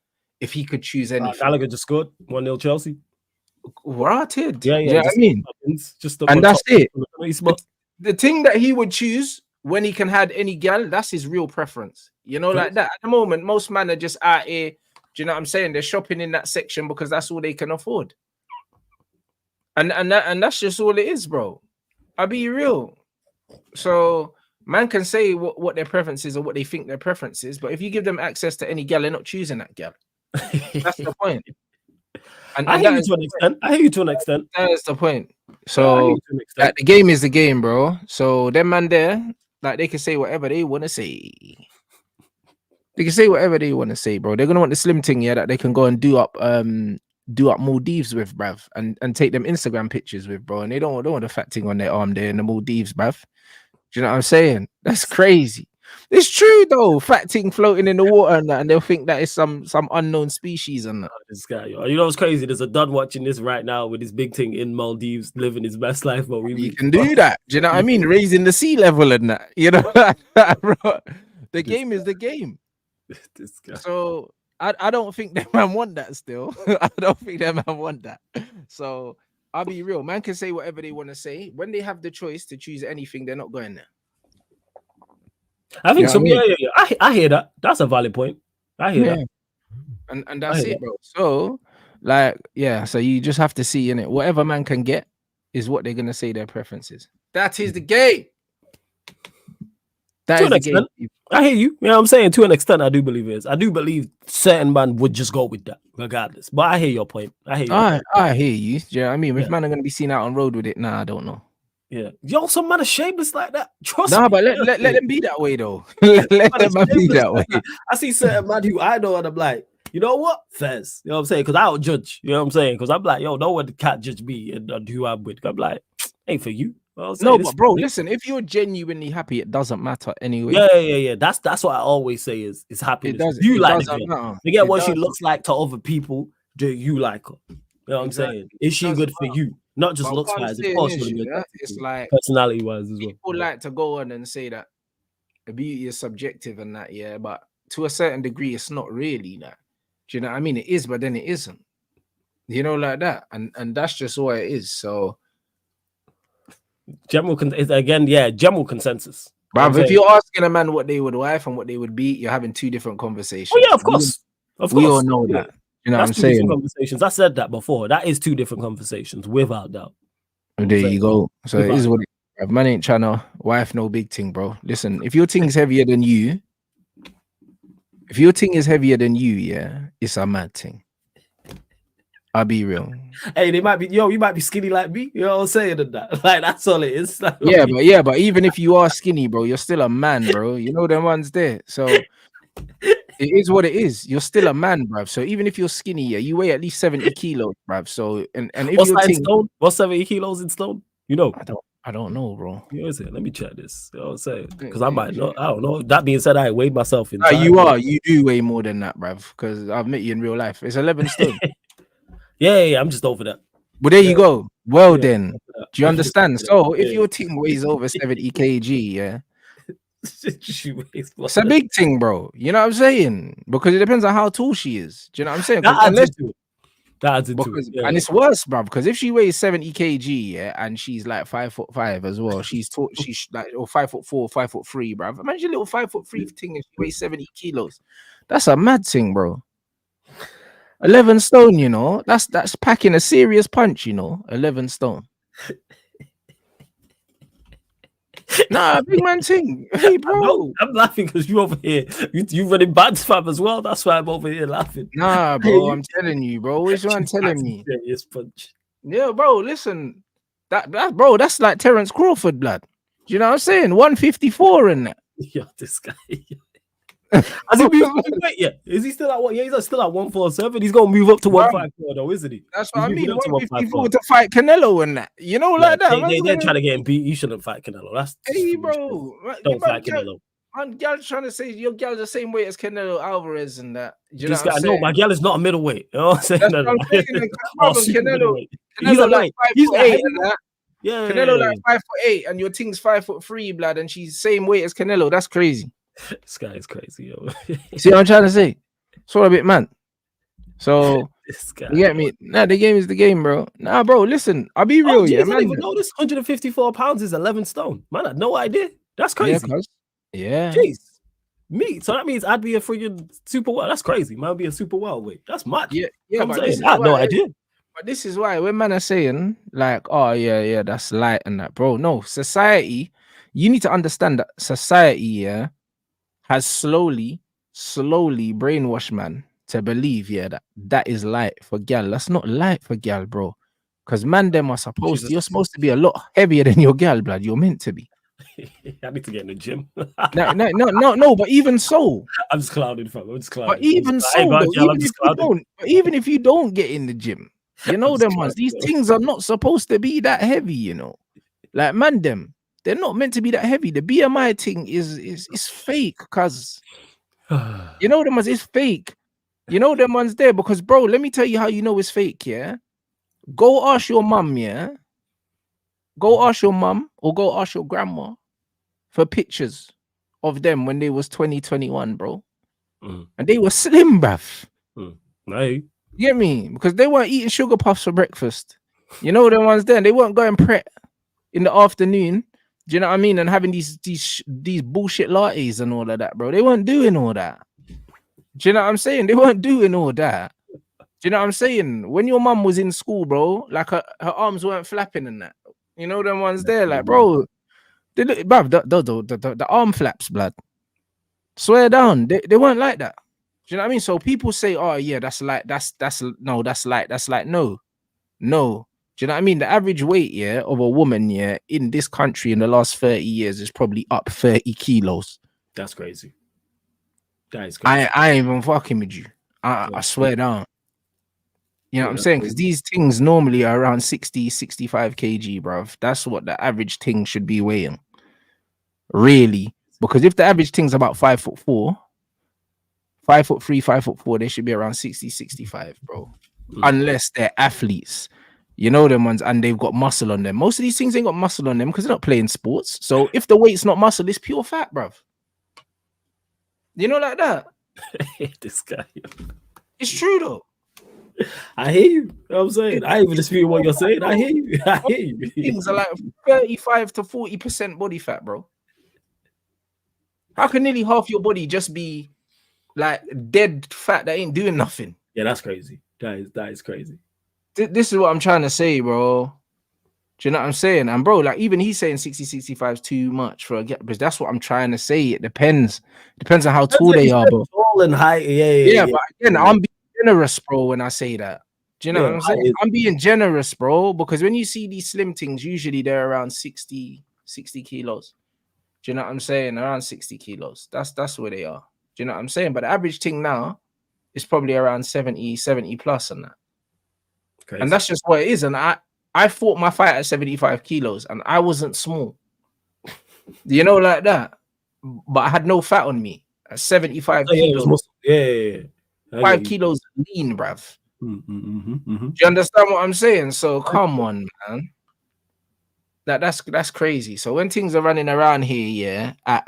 if he could choose anything. Gallagher just scored 1-0 Chelsea. Rotted. Yeah. You know what I mean? Just and that's it. The thing that he would choose when he can have any gal, that's his real preference. You know, like that. At the moment, most men are just out here. Do you know what I'm saying? They're shopping in that section because that's all they can afford. And that's just all it is, bro. I'll be real. So man can say what their preference is or what they think their preference is, but if you give them access to any gal, they're not choosing that gal. That's the point. And I hear you to an extent. That is the point. So the game is the game, bro. So them man there, like they can say whatever they want to say. They can say whatever they want to say, bro. They're gonna want the slim thing, yeah, that they can go and do up Maldives with, bruv, and take them Instagram pictures with, bro. And they don't want the fat thing on their arm there in the Maldives, bruv. Do you know what I'm saying? That's crazy. It's true though. Fat thing floating in the water and they'll think that it's some unknown species and that. This guy, you know what's crazy? There's a dud watching this right now with his big thing in Maldives, living his best life. But you can do that. Do you know what I mean? Raising the sea level and that. You know, the game is the game. This guy. So I don't think that man want that still. I don't think that man want that. So I'll be real. Man can say whatever they want to say. When they have the choice to choose anything, they're not going there. I think so. Yeah. I hear that. That's a valid point. I hear that. And that's it, bro. So, like, yeah. So you just have to see in it. Whatever man can get is what they're gonna say their preferences. That is the game. That To is an the game. extent, I hear you. You know what I'm saying? To an extent, I do believe it is. I do believe certain man would just go with that, regardless. But I hear your point. I hear your point. I hear you. Do you know what I mean? If Yeah. man are gonna be seen out on road with it, nah, I don't know. Yeah. Yo, some man are shameless like that. Trust Nah, me. but let them be that way though. let Man are them be shameless that way. like that. I see certain man who I know and I'm like, you know what? Fairs. You know what I'm saying? Because I don't judge. You know what I'm saying? Because I'm like, yo, no one can't judge me and who I'm with. I'm like, ain't for you. You know what I'm saying? No, but bro, listen, if you're genuinely happy, it doesn't matter anyway. Yeah. That's what I always say is happiness. It you like the doesn't girl. matter. Forget It what she doesn't. looks like to other people. Do you like her? You know what I'm saying? Is she good for you? Not just But looks what I'm wise. Of saying course, is, she'll be yeah, it's like personality wise as well. people like to go on and say that the beauty is subjective and that, yeah, but to a certain degree, it's not really that. Do you know what I mean? It is, but then it isn't. You know, like that, and that's just what it is. So, general consensus. but if you're asking a man what they would wife and what they would be, you're having two different conversations. Oh yeah, of course. We all know that. You know what I'm saying? Different conversations. I said that before. That is two different conversations, without doubt. There you go. So it is what it is. Man ain't trying to wife no big thing, bro. Listen, if your thing's heavier than you, yeah, it's a mad thing. I'll be real. Hey, you might be skinny like me. You know what I'm saying? And that, like, that's all it is. Like, but even if you are skinny, bro, you're still a man, bro. You know them ones there. So it is what it is. You're still a man, bruv. So even if you're skinny, yeah, you weigh at least 70 kilos, bruv. So and if what's you're that in stone? What's 70 kilos in stone? You know, I don't know, bro. You know, let me check this. You know what I'm saying? Because I might not. I don't know. That being said, I weighed myself in. You do weigh more than that, bruv. Because I've met you in real life. It's 11 stone. Yeah, I'm just over that. Well, there you go. Well, then, do you understand? So if your team weighs over 70 kg, yeah, it's a big thing, bro. You know what I'm saying? Because it depends on how tall she is. Do you know what I'm saying? That adds into it. And it's worse, bro, because if she weighs 70 kg, yeah, and she's like 5'5" as well, she's like 5'4", 5'3", bro. Imagine a little 5'3" thing if she weighs 70 kilos. That's a mad thing, bro. 11 stone, you know, that's packing a serious punch, you know. 11 stone. Nah, big man thing. Hey, bro. I'm laughing because you over here. You running bands fam as well. That's why I'm over here laughing. Nah, bro, I'm telling you, bro. Which one telling me? Serious punch. Yeah, bro. Listen, bro, that's like Terence Crawford, blood. Do you know what I'm saying? 154 in that. Yeah, this guy. Has he moved weight yet? Is he still at what? Yeah, he's still at 147. He's gonna move up to 154 though, isn't he? That's what I mean. 154 to fight Canelo and that. You know, like that. They're trying to get him beat. You shouldn't fight Canelo. That's bro. Don't fight Canelo. Man, girl trying to say your girl's the same weight as Canelo Alvarez and that. This guy, no, my girl is not a middleweight. You know what I'm saying? Canelo like 5'8" and that. Yeah, Canelo like 5'8", and your thing's 5'3", blood, and she's same weight as Canelo. That's crazy. This guy is crazy, yo. See what I'm trying to say? Sort of bit, man. So this guy, you get me? Nah, the game is the game, bro. Nah, bro, listen, I'll be real, yeah, man. I didn't even know this 154 pounds is 11 stone. Man, I had no idea. That's crazy. Yeah. Jeez. Me. So that means I'd be a freaking super well. That's crazy. Man, be a super welterweight. That's mad. Yeah, but I had no idea. But this is why when man are saying like, oh yeah, that's light and that, bro. No, society, you need to understand that society, yeah, has slowly brainwashed man to believe, yeah, that is light for gal. That's not light for gal, bro. Because man, them are you're supposed to be a lot heavier than your gal, blood. You're meant to be. I need to get in the gym. no, but even so, I'm just clouded, fam. I'm just clouded. But even even if you don't get in the gym, you know them ones. These things are not supposed to be that heavy, you know. Like man, they're not meant to be that heavy. The BMI thing is fake, cuz you know them ones. It's fake. You know them ones there because, bro, let me tell you how you know it's fake. Yeah, go ask your mum. Yeah, go ask your mum or go ask your grandma for pictures of them when they was 2021, bro. And they were slim, bruv. No. You get me? Because they weren't eating sugar puffs for breakfast. You know the ones there. They weren't going prep in the afternoon. Do you know what I mean? And having these bullshit lattes and all of that, bro. They weren't doing all that. Do you know what I'm saying? They weren't doing all that. Do you know what I'm saying? When your mum was in school, bro, like her arms weren't flapping and that. You know them ones there, like, bro. They look, bruv, the arm flaps, blood. Swear down, they weren't like that. Do you know what I mean? So people say, oh yeah, that's like no. Do you know what I mean? The average weight, yeah, of a woman, yeah, in this country in the last 30 years is probably up 30 kilos. That's crazy. That is crazy. I ain't even fucking with you. I swear down. You know what I'm saying? Because these things normally are around 60, 65 kg, bruv. That's what the average thing should be weighing. Really. Because if the average thing's about 5'4", 5'3", 5'4", they should be around 60, 65, bro. Unless they're athletes. You know them ones, and they've got muscle on them. Most of these things ain't got muscle on them because they're not playing sports. So if the weight's not muscle, it's pure fat, bruv. You know, like that. This guy. It's true though. I hear you. You know what I'm saying? I even dispute what you're saying. I hear you. I hear you. Things are like 35 to 40% body fat, bro. How can nearly half your body just be like dead fat that ain't doing nothing? Yeah, that's crazy. That is crazy. This is what I'm trying to say, bro. Do you know what I'm saying? And bro, like even he's saying 60, 65 is too much for a get, because that's what I'm trying to say. It depends. Depends on how tall they are, bro. Tall and height, yeah. But again, I'm being generous, bro, when I say that. Do you know what I'm saying? I'm being generous, bro, because when you see these slim things, usually they're around 60 kilos. Do you know what I'm saying? Around 60 kilos. That's where they are. Do you know what I'm saying? But the average thing now is probably around 70 plus and that. Crazy. And that's just what it is. And I fought my fight at 75 kilos and I wasn't small. You know, like that. But I had no fat on me at 75 kilos. Yeah. 5 kilos lean, bruv. Do you understand what I'm saying? So come on, man. That's crazy. So when things are running around here, yeah,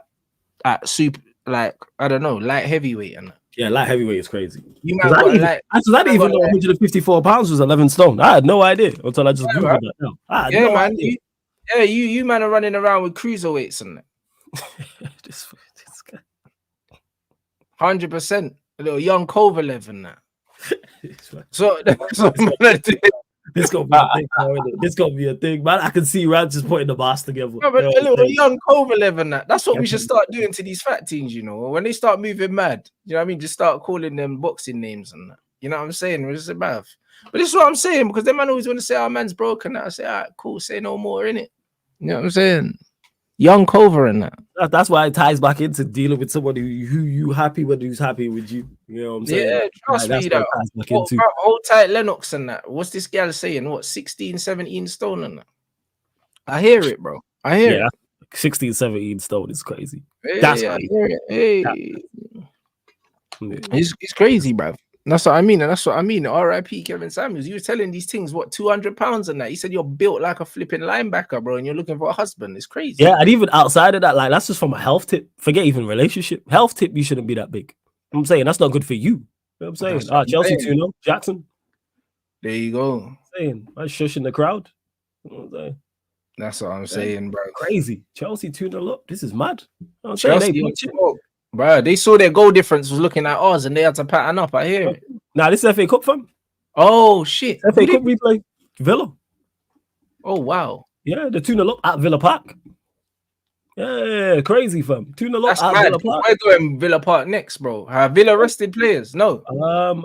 at super, like, I don't know, light heavyweight and light heavyweight is crazy. You might I didn't even know 154 pounds was 11 stone. I had no idea until I just googled that. No, I had no man. idea. You man are running around with cruiserweights and that. this guy. 100%. A little young Kovalev and that. So this gonna be a thing. This gonna be a thing, man. I can see Rants just putting the mask together. No, but a little young Kovalev and that. That's what we should start doing to these fat teams, you know. When they start moving mad, you know what I mean? Just start calling them boxing names and that. You know what I'm saying? We're just a bath. But this is what I'm saying, because them man always want to say our man's broken. I say, all right, cool, say no more, innit? You know what I'm saying? Young Cover and that. That's why it ties back into dealing with somebody who you happy with, who's happy with you. You know what I'm saying? Yeah, trust me, that. Hold tight Lennox and that. What's this gal saying? What, 16, 17 stone and that? I hear it, bro. I hear it. 16, 17 stone is crazy. That's crazy. It's crazy, bro. That's what I mean. And that's what I mean. R.I.P. Kevin Samuels. You were telling these things, what, 200 pounds and that. He said you're built like a flipping linebacker, bro, and you're looking for a husband. It's crazy. Yeah, and even outside of that, like, that's just from a health tip. Forget even relationship. Health tip, you shouldn't be that big. I'm saying that's not good for you. You know what I'm saying? Chelsea 2-0. Jackson. There you go. I'm saying, I shushing the crowd. You know what I'm saying? That's what I'm saying, bro. Crazy. Chelsea 2-0 up. This is mad. I'm Chelsea, bro, they saw their goal difference was looking at ours and they had to pattern up. I hear it. Nah, this is FA Cup, fam. Oh, shit. FA Cup replay. Villa. Oh, wow. Yeah, the 2-0 up at Villa Park. Yeah, crazy, fam. 2-0 up at Villa Park. We're going Villa Park next, bro. Have Villa rested players? No.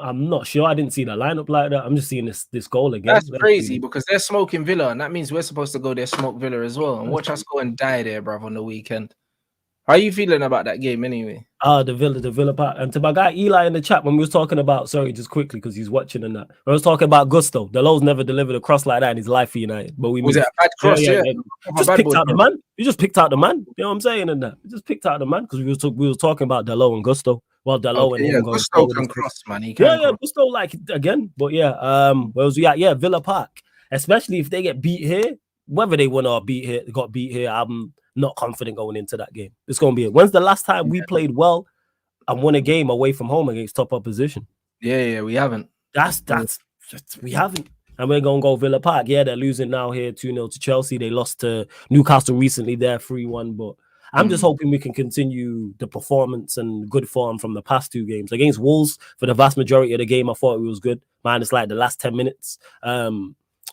I'm not sure. I didn't see the lineup like that. I'm just seeing this goal again. That's crazy because they're smoking Villa, and that means we're supposed to go there smoke Villa as well. And watch us go and die there, bro, on the weekend. How are you feeling about that game anyway? The Villa Park. And to my guy Eli in the chat, when we was talking about, sorry, just quickly because he's watching and that. I was talking about Gusto. Delo's never delivered a cross like that in his life for United. But we was it a bad cross? Yeah. Just picked out the man. You just picked out the man. You know what I'm saying? And that. You just picked out the man because we was talking about Delo and Gusto. Well, Delo and Gusto can cross, man. He can cross. Gusto like again. But yeah, where was we at? Yeah, Villa Park. Especially if they get beat here, whether they won or got beat here, I'm not confident going into that game. It's going to be it. When's the last time we played well and won a game away from home against top opposition? Yeah, we haven't. We haven't. And we're going to go Villa Park. Yeah, they're losing now here 2-0 to Chelsea. They lost to Newcastle recently there 3-1. But I'm just hoping we can continue the performance and good form from the past two games. Against Wolves, for the vast majority of the game, I thought it was good. Minus like the last 10 minutes.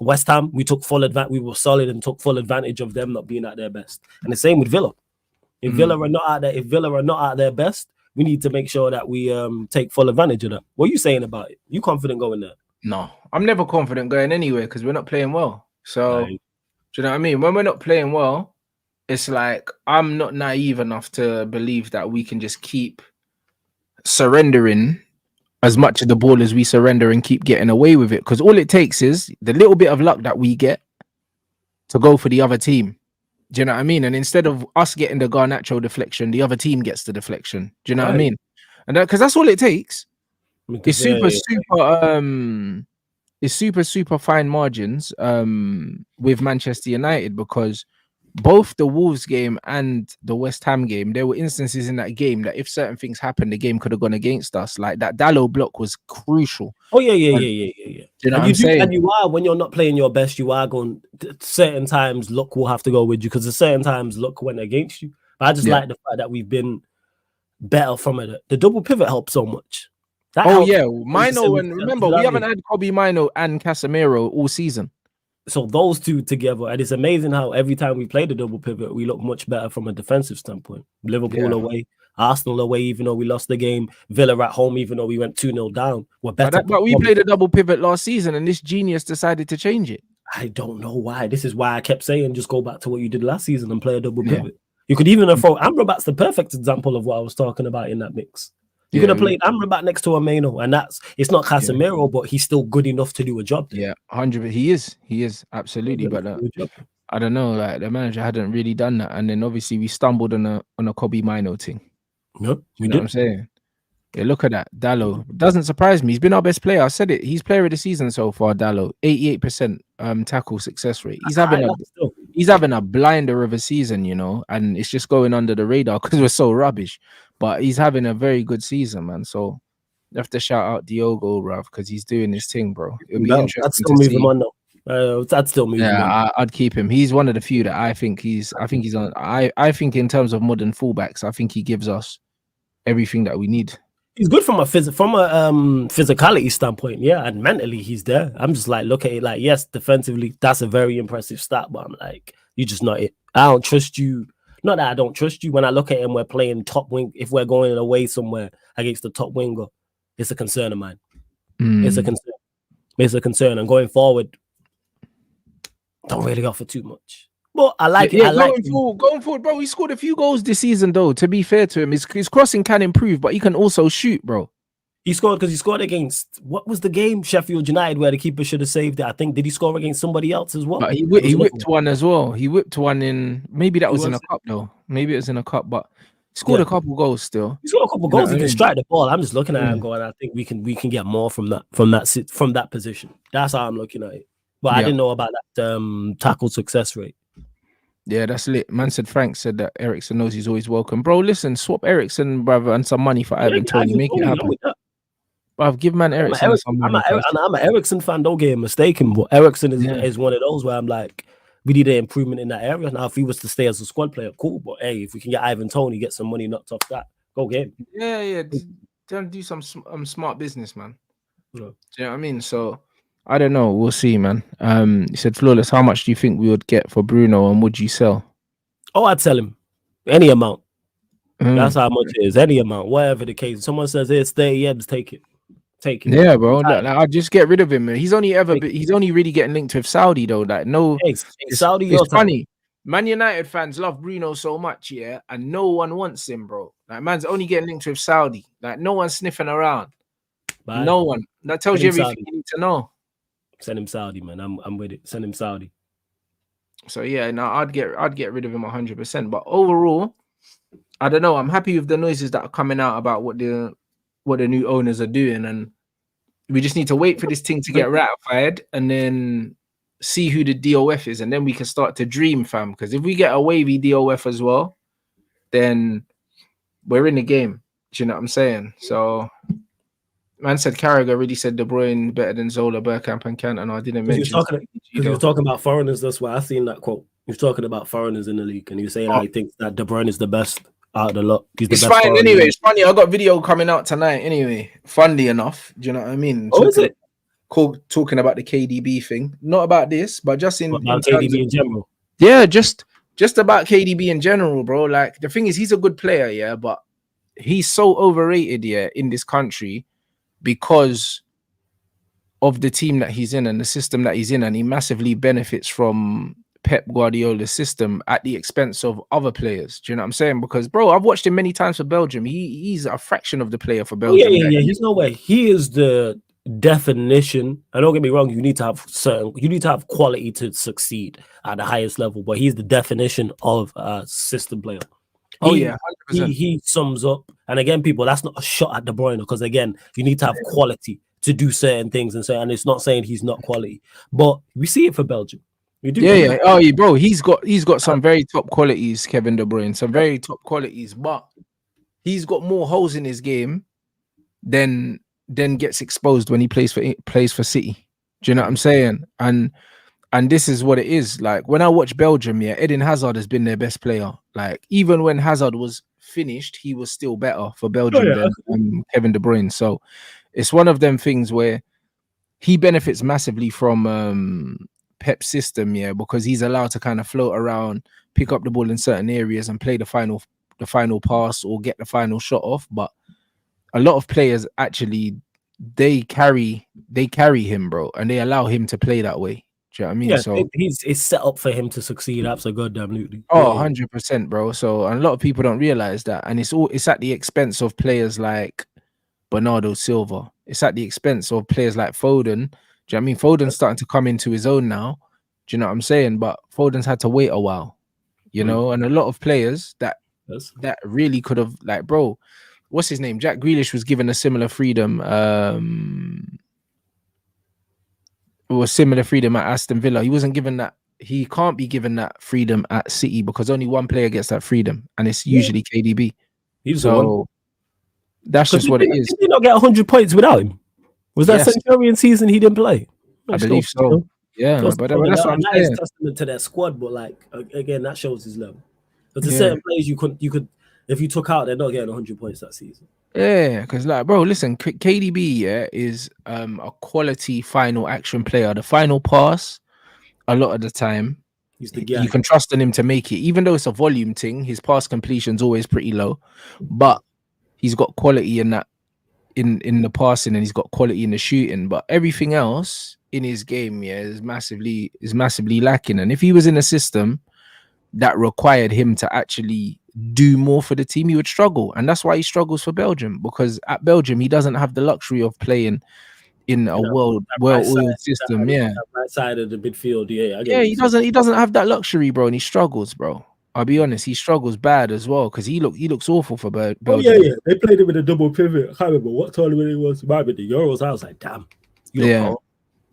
West Ham, we took full advantage. We were solid and took full advantage of them not being at their best. And the same with Villa. If Villa are not at their best, we need to make sure that we take full advantage of that. What are you saying about it? You confident going there? No, I'm never confident going anywhere because we're not playing well. So, do you know what I mean? When we're not playing well, it's like I'm not naive enough to believe that we can just keep surrendering as much of the ball as we surrender and keep getting away with it. Because all it takes is the little bit of luck that we get to go for the other team. Do you know what I mean? And instead of us getting the Garnacho deflection, the other team gets the deflection. Do you know what I mean? And because that's all it takes. It's super fine margins with Manchester United, because both the Wolves game and the West Ham game, there were instances in that game that if certain things happened, the game could have gone against us. Like that Dalot block was crucial. Oh yeah. You know what I'm saying? And you are, when you're not playing your best, you are going. Certain times, luck will have to go with you, because at certain times luck went against you. But I just like the fact that we've been better from it. The double pivot helps so much. Mino, and remember we haven't had Kobe Mino and Casemiro all season. So those two together, and it's amazing how every time we play the double pivot, we look much better from a defensive standpoint. Liverpool away, Arsenal away, even though we lost the game. Villa at home, even though we went 2-0 down. We're better. But we played a double pivot last season, and this genius decided to change it. I don't know why. This is why I kept saying just go back to what you did last season and play a double pivot. You could even throw Amrabat's the perfect example of what I was talking about in that mix. You could have played Amrabat next to Ameno, and it's not Casemiro, but he's still good enough to do a job. Yeah, 100. He is absolutely. But I don't know, like the manager hadn't really done that, and then obviously we stumbled on a Kobe Mino thing. No, you know what I'm saying? Yeah, look at that. Dalot doesn't surprise me. He's been our best player. I said it. He's player of the season so far. Dalot, 88% tackle success rate. He's having a blinder of a season, you know, and it's just going under the radar because we're so rubbish. But he's having a very good season, man. So you have to shout out Diogo, bruv, because he's doing his thing, bro. It'll be interesting. I'd still move him on though. I'd still move him on. I'd keep him. He's one of the few that I think he's on. I think in terms of modern fullbacks, I think he gives us everything that we need. He's good from a physicality standpoint, yeah, and mentally he's there. I'm just like, look at it, like, yes, defensively, that's a very impressive stat, but I'm like, you're just not it. I don't trust you. Not that I don't trust you. When I look at him, we're playing top wing. If we're going away somewhere against the top winger, it's a concern of mine. It's a concern. It's a concern. And going forward, don't really offer too much. But I like it. Going forward, bro. He scored a few goals this season, though. To be fair to him, his crossing can improve, but he can also shoot, bro. He scored because he scored against, what was the game? Sheffield United, where the keeper should have saved it. I think, did he score against somebody else as well? But he whipped one as well. He whipped one in, maybe that was in a cup, though. Maybe it was in a cup, but he scored a couple goals still. He scored a couple goals. He can strike the ball. I'm just looking at him going, I think we can get more from that position. That's how I'm looking at it. But I didn't know about that tackle success rate. Yeah, that's lit. Man said Frank said that Ericsson knows he's always welcome. Bro, listen, swap Ericsson, brother, and some money for Ivan Toney. Make it happen. But give man Ericsson some money. I'm an Ericsson fan, don't get mistaken, but Ericsson is one of those where I'm like, we need an improvement in that area. Now, if he was to stay as a squad player, cool. But hey, if we can get Ivan Toney, get some money knocked off that, go get him. Yeah. Don't do some smart business, man. Yeah. Do you know what I mean? So I don't know. We'll see, man. He said, Flawless, how much do you think we would get for Bruno, and would you sell? Oh, I'd sell him any amount. That's how much it is. Any amount, whatever the case. Someone says it's 30 M's, take it. Yeah, bro. I'll just get rid of him. He's only really getting linked with Saudi, though. Like, no, Saudi. It's funny. Man United fans love Bruno so much, yeah, and no one wants him, bro. Like, man's only getting linked with Saudi. Like, no one's sniffing around. Bye. No one. That tells you everything you need to know. Send him Saudi, man. I'm with it. Send him Saudi. So yeah, no, I'd get rid of him 100%. But overall, I don't know. I'm happy with the noises that are coming out about what the new owners are doing, and we just need to wait for this thing to get ratified and then see who the DOF is, and then we can start to dream, fam. Because if we get a wavy DOF as well, then we're in the game. Do you know what I'm saying? So man said Carragher already said De Bruyne better than Zola, Bergkamp, and Cantona. I didn't mention. He was talking about foreigners. That's why I seen that quote. He was talking about foreigners in the league, and he was saying how he thinks that De Bruyne is the best out of the lot. It's fine anyway. It's funny. I got video coming out tonight anyway. Funnily enough, do you know what I mean? Oh, is it? talking about the KDB thing, not about this, but just in About terms KDB of in general. yeah, just about KDB in general, bro. Like the thing is, he's a good player, yeah, but he's so overrated, yeah, in this country because of the team that he's in and the system that he's in, and he massively benefits from Pep Guardiola's system at the expense of other players. Do you know what I'm saying? Because, bro, I've watched him many times for Belgium. He's a fraction of the player for Belgium. Oh, yeah. He's no way. He is the definition. And don't get me wrong, you need to have quality to succeed at the highest level. But he's the definition of a system player. Oh yeah, 100%. He sums up. And again, people, that's not a shot at De Bruyne because again, you need to have quality to do certain things and it's not saying he's not quality, but we see it for Belgium. We do. Yeah. Oh, yeah, bro. He's got some very top qualities, Kevin De Bruyne. Some very top qualities, but he's got more holes in his game than gets exposed when he plays for City. Do you know what I'm saying? And this is what it is. Like when I watch Belgium, yeah, Eden Hazard has been their best player. Like even when Hazard was finished, he was still better for Belgium than Kevin De Bruyne. So it's one of them things where he benefits massively from Pep's system, yeah, because he's allowed to kind of float around, pick up the ball in certain areas, and play the final pass or get the final shot off. But a lot of players actually they carry him, bro, and they allow him to play that way. Do you know what I mean? Yeah, so it's set up for him to succeed. Absolutely. Oh, 100%, bro. So and a lot of people don't realize that, and it's at the expense of players like Bernardo Silva. It's at the expense of players like Foden. Do you know what I mean? Foden's starting to come into his own now. Do you know what I'm saying? But Foden's had to wait a while, you know, and a lot of players that really could have, like, bro, what's his name? Jack Grealish was given a similar freedom. Similar freedom at Aston Villa. He wasn't given that. He can't be given that freedom at City because only one player gets that freedom, and it's usually KDB. So that's just what it is. Did he not get 100 points without him? Was that Centurion season he didn't play? I believe so. Yeah, but that's what I'm saying. That is testament to their squad, but like again, that shows his level. But there's certain players you could if you took out, they're not getting 100 points that season. Yeah, because like, bro, listen, KDB is a quality final action player. The final pass, a lot of the time, you can trust in him to make it, even though it's a volume thing. His pass completion's always pretty low, but he's got quality in that in the passing, and he's got quality in the shooting. But everything else in his game, is massively lacking. And if he was in a system that required him to actually do more for the team, he would struggle. And that's why he struggles for Belgium, because at Belgium he doesn't have the luxury of playing in a well-oiled system. That right side of the midfield. He doesn't have that luxury, bro, and he struggles, bro. I'll be honest, he struggles bad as well because he looks awful for Belgium. They played him with a double pivot. I can't remember what tournament it was. It might be the Euros. I was like, damn, you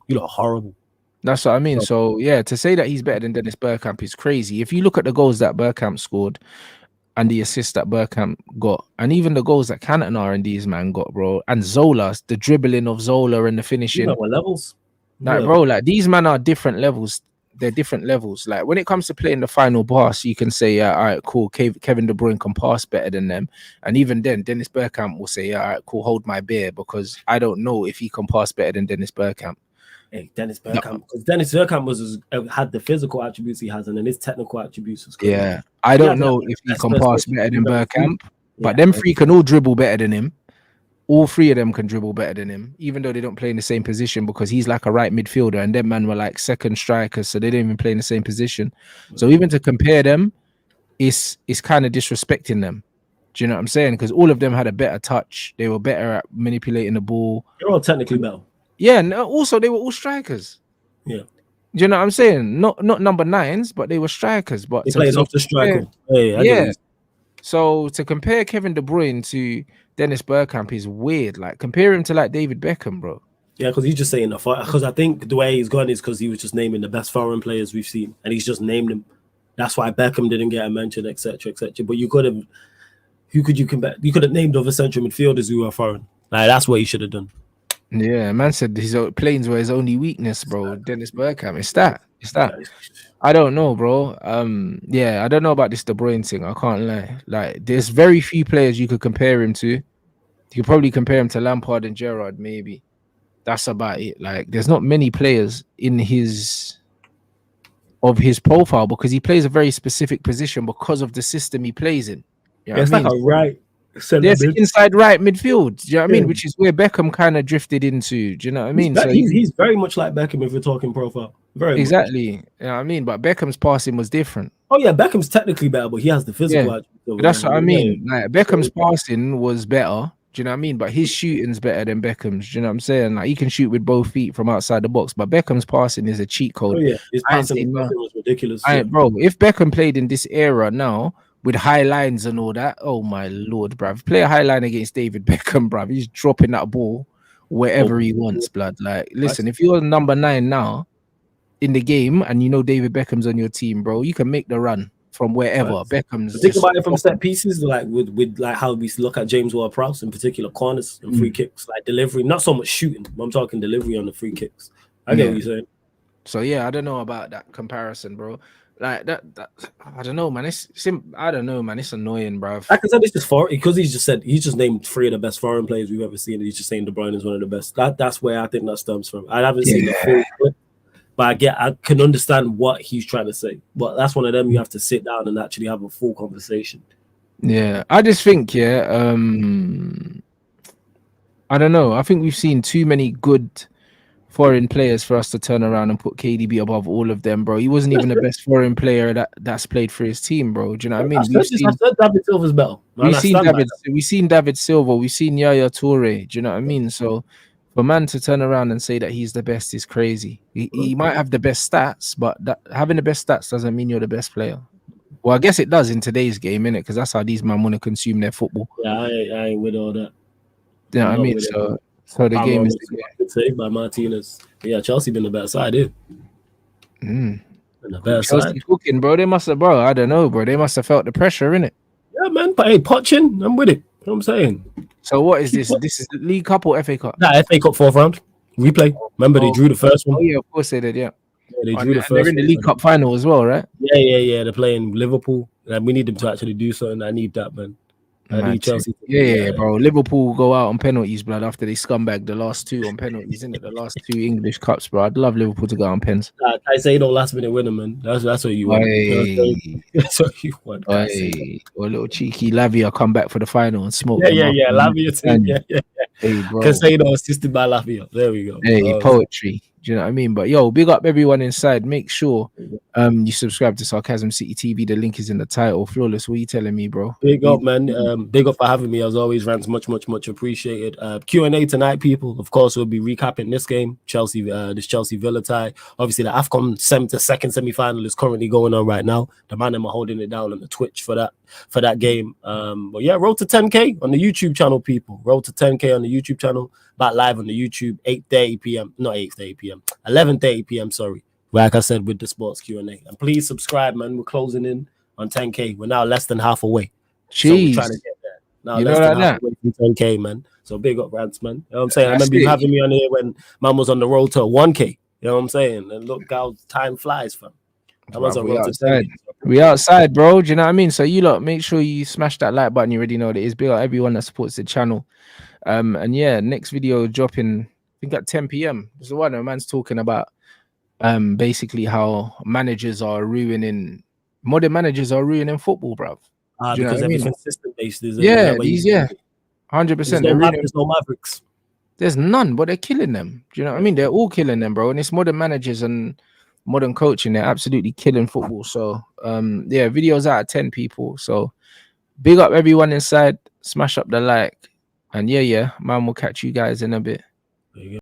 look horrible. That's what I mean. So yeah, to say that he's better than Dennis Bergkamp is crazy. If you look at the goals that Bergkamp scored and the assists that Bergkamp got, and even the goals that Cantona and these man got, bro, and Zola, the dribbling of Zola and the finishing. What levels? Like, bro, like these men are different levels. They're different levels. Like when it comes to playing the final pass, you can say, yeah, all right, cool. Kevin De Bruyne can pass better than them. And even then, Dennis Bergkamp will say, yeah, all right, cool, hold my beer, because I don't know if he can pass better than Dennis Bergkamp. Hey, Dennis Bergkamp, because Dennis Bergkamp had the physical attributes he has, and then his technical attributes was crazy. Yeah, I don't know if he can pass better than Bergkamp, but them three can all dribble better than him. All three of them can dribble better than him, even though they don't play in the same position, because he's like a right midfielder and them man were like second strikers, so they didn't even play in the same position. So even to compare them, it's kind of disrespecting them. Do you know what I'm saying? Because all of them had a better touch. They were better at manipulating the ball. They're all technically better. Yeah, and also they were all strikers. Yeah. Do you know what I'm saying? Not number 9s, but they were strikers. But he plays off the striker. Yeah. So to compare Kevin De Bruyne to Dennis Bergkamp is weird. Like compare him to like David Beckham, bro. Yeah, because he's just saying because I think the way he's gone is because he was just naming the best foreign players we've seen, and he's just named them. That's why Beckham didn't get a mention, etc., etc. But you could have, who could you compare? You could have named other central midfielders who are foreign. Like that's what he should have done. Yeah, man said his planes were his only weakness, bro. Dennis Bergkamp. It's that. I don't know, bro. Yeah, I don't know about this De Bruyne thing. I can't lie. Like, there's very few players you could compare him to. You could probably compare him to Lampard and Gerrard, maybe. that's about it. Like, there's not many players in his profile because he plays a very specific position because of the system he plays in. You know Yeah, it's what I like mean? a right centre There's mid. inside right midfield. Do you know what I mean? Yeah. Which is where Beckham kind of drifted into. Do you know what I mean? So He's very much like Beckham if we're talking profile. Very much. exactly. You know what I mean? But Beckham's passing was different. Oh yeah, Beckham's technically better, but he has the Yeah. physical attribute over That's there. what I Yeah. mean. Like, Beckham's passing was better. Do you know what I mean? But his shooting's better than Beckham's. Do you know what I'm saying? Like, he can shoot with both feet from outside the box, but Beckham's passing is a cheat Oh code. yeah, his I ain't passing saying no. was ridiculous. Bro, if Beckham played in this era now with high lines and all that, oh my lord, bruv. Play a high line against David Beckham, bruv. He's dropping that ball wherever he wants, blood. Like, listen, if you're number 9 now in the game and you know David Beckham's on your team, bro, you can make the run from wherever. Beckham's think about it from set pieces, like with like how we look at James Ward-Prowse in particular, corners and free kicks, like delivery, not so much shooting, but I'm talking delivery on the free kicks. I get what you're saying. So yeah, I don't know about that comparison, bro. Like that I don't know, man. I don't know, man. It's annoying, bro. Like I said, it's just foreign because he just named 3 of the best foreign players we've ever seen, and he's just saying De Bruyne is one of the best. That's where I think that stems from. I haven't seen the full clip, but I can understand what he's trying to say. But that's one of them you have to sit down and actually have a full conversation. Yeah, I just think, I don't know. I think we've seen too many good foreign players for us to turn around and put KDB above all of them, bro. He wasn't even the best foreign player that's played for his team, bro. Do you know what I mean? I said David Silva's better. We've seen David Silva, we've seen Yaya Toure. Do you know what I mean? So for man to turn around and say that he's the best is crazy. He might have the best stats, but having the best stats doesn't mean you're the best player. Well, I guess it does in today's game, innit? Because that's how these men want to consume their football. Yeah, I ain't with all that. You know what I mean? So the game is saved by Martinez. Yeah, Chelsea been the better side, dude. The better Chelsea side. cooking, bro. They must have, bro. I don't know, bro. They must have felt the pressure, innit? Yeah, man. But hey, Poching, I'm with it. You know what I'm saying? So what is this? This is the League Cup or FA Cup? Nah, FA Cup 4th round. Replay. Remember, they drew the first one. Oh, yeah, of course they did, yeah. They drew the first they're in the League Cup final as well, right? Yeah. They're playing Liverpool. And we need them to actually do something. I need that, man. I need Chelsea. Yeah, bro. Liverpool go out on penalties, blood, after they scumbag the last 2 on penalties, isn't it? The last 2 English Cups, bro. I'd love Liverpool to go out on pens. I say no last minute winner, man. That's what you want. That's what you want. Or a little cheeky Lavia come back for the final and smoke. Yeah. Lavia too. Yeah. Hey, bro. Casado assisted by Lavia. There we go. Hey, poetry. Do you know what I mean? But yo, big up everyone inside. Make sure you subscribe to Sarcasm City TV. The link is in the title. Flawless, what are you telling me, bro? Big up, man. Big up for having me. As always, Rants, much appreciated. Q&A tonight, people. Of course, we'll be recapping this game, Chelsea, this Chelsea Villa tie. Obviously, the AFCON second semi-final is currently going on right now. The man am holding it down on the Twitch for that game. But yeah, road to 10K on the YouTube channel, people. Road to 10K on the YouTube channel. Back live on the YouTube, 8:30 p.m. Not 8:30 p.m. 11:30 p.m. Sorry. Like I said, with the sports Q&A. And please subscribe, man. We're closing in on 10K. We're now less than half away. Jeez. So we're trying to get there. Now you less know than like half away from 10K, man. So big up, Rants, man. You know what I'm saying? That's I remember you having me on here when man was on the road to 1K. You know what I'm saying? And look how time flies, fam. I was on road to 10K. We outside, bro. Do you know what I mean? So you lot, make sure you smash that like button. You already know what it is. Big up everyone that supports the channel. And yeah, next video dropping, I think at 10 p.m. It's the one where man's talking about basically how modern managers are ruining football, bro. Because everything's system based. 100%. There's no Mavericks. There's none, but they're killing them. Do you know what I mean? They're all killing them, bro. And it's modern managers and modern coaching. They're absolutely killing football. So yeah, videos out of 10 people. So big up everyone inside. Smash up the like. And yeah, man, we'll catch you guys in a bit.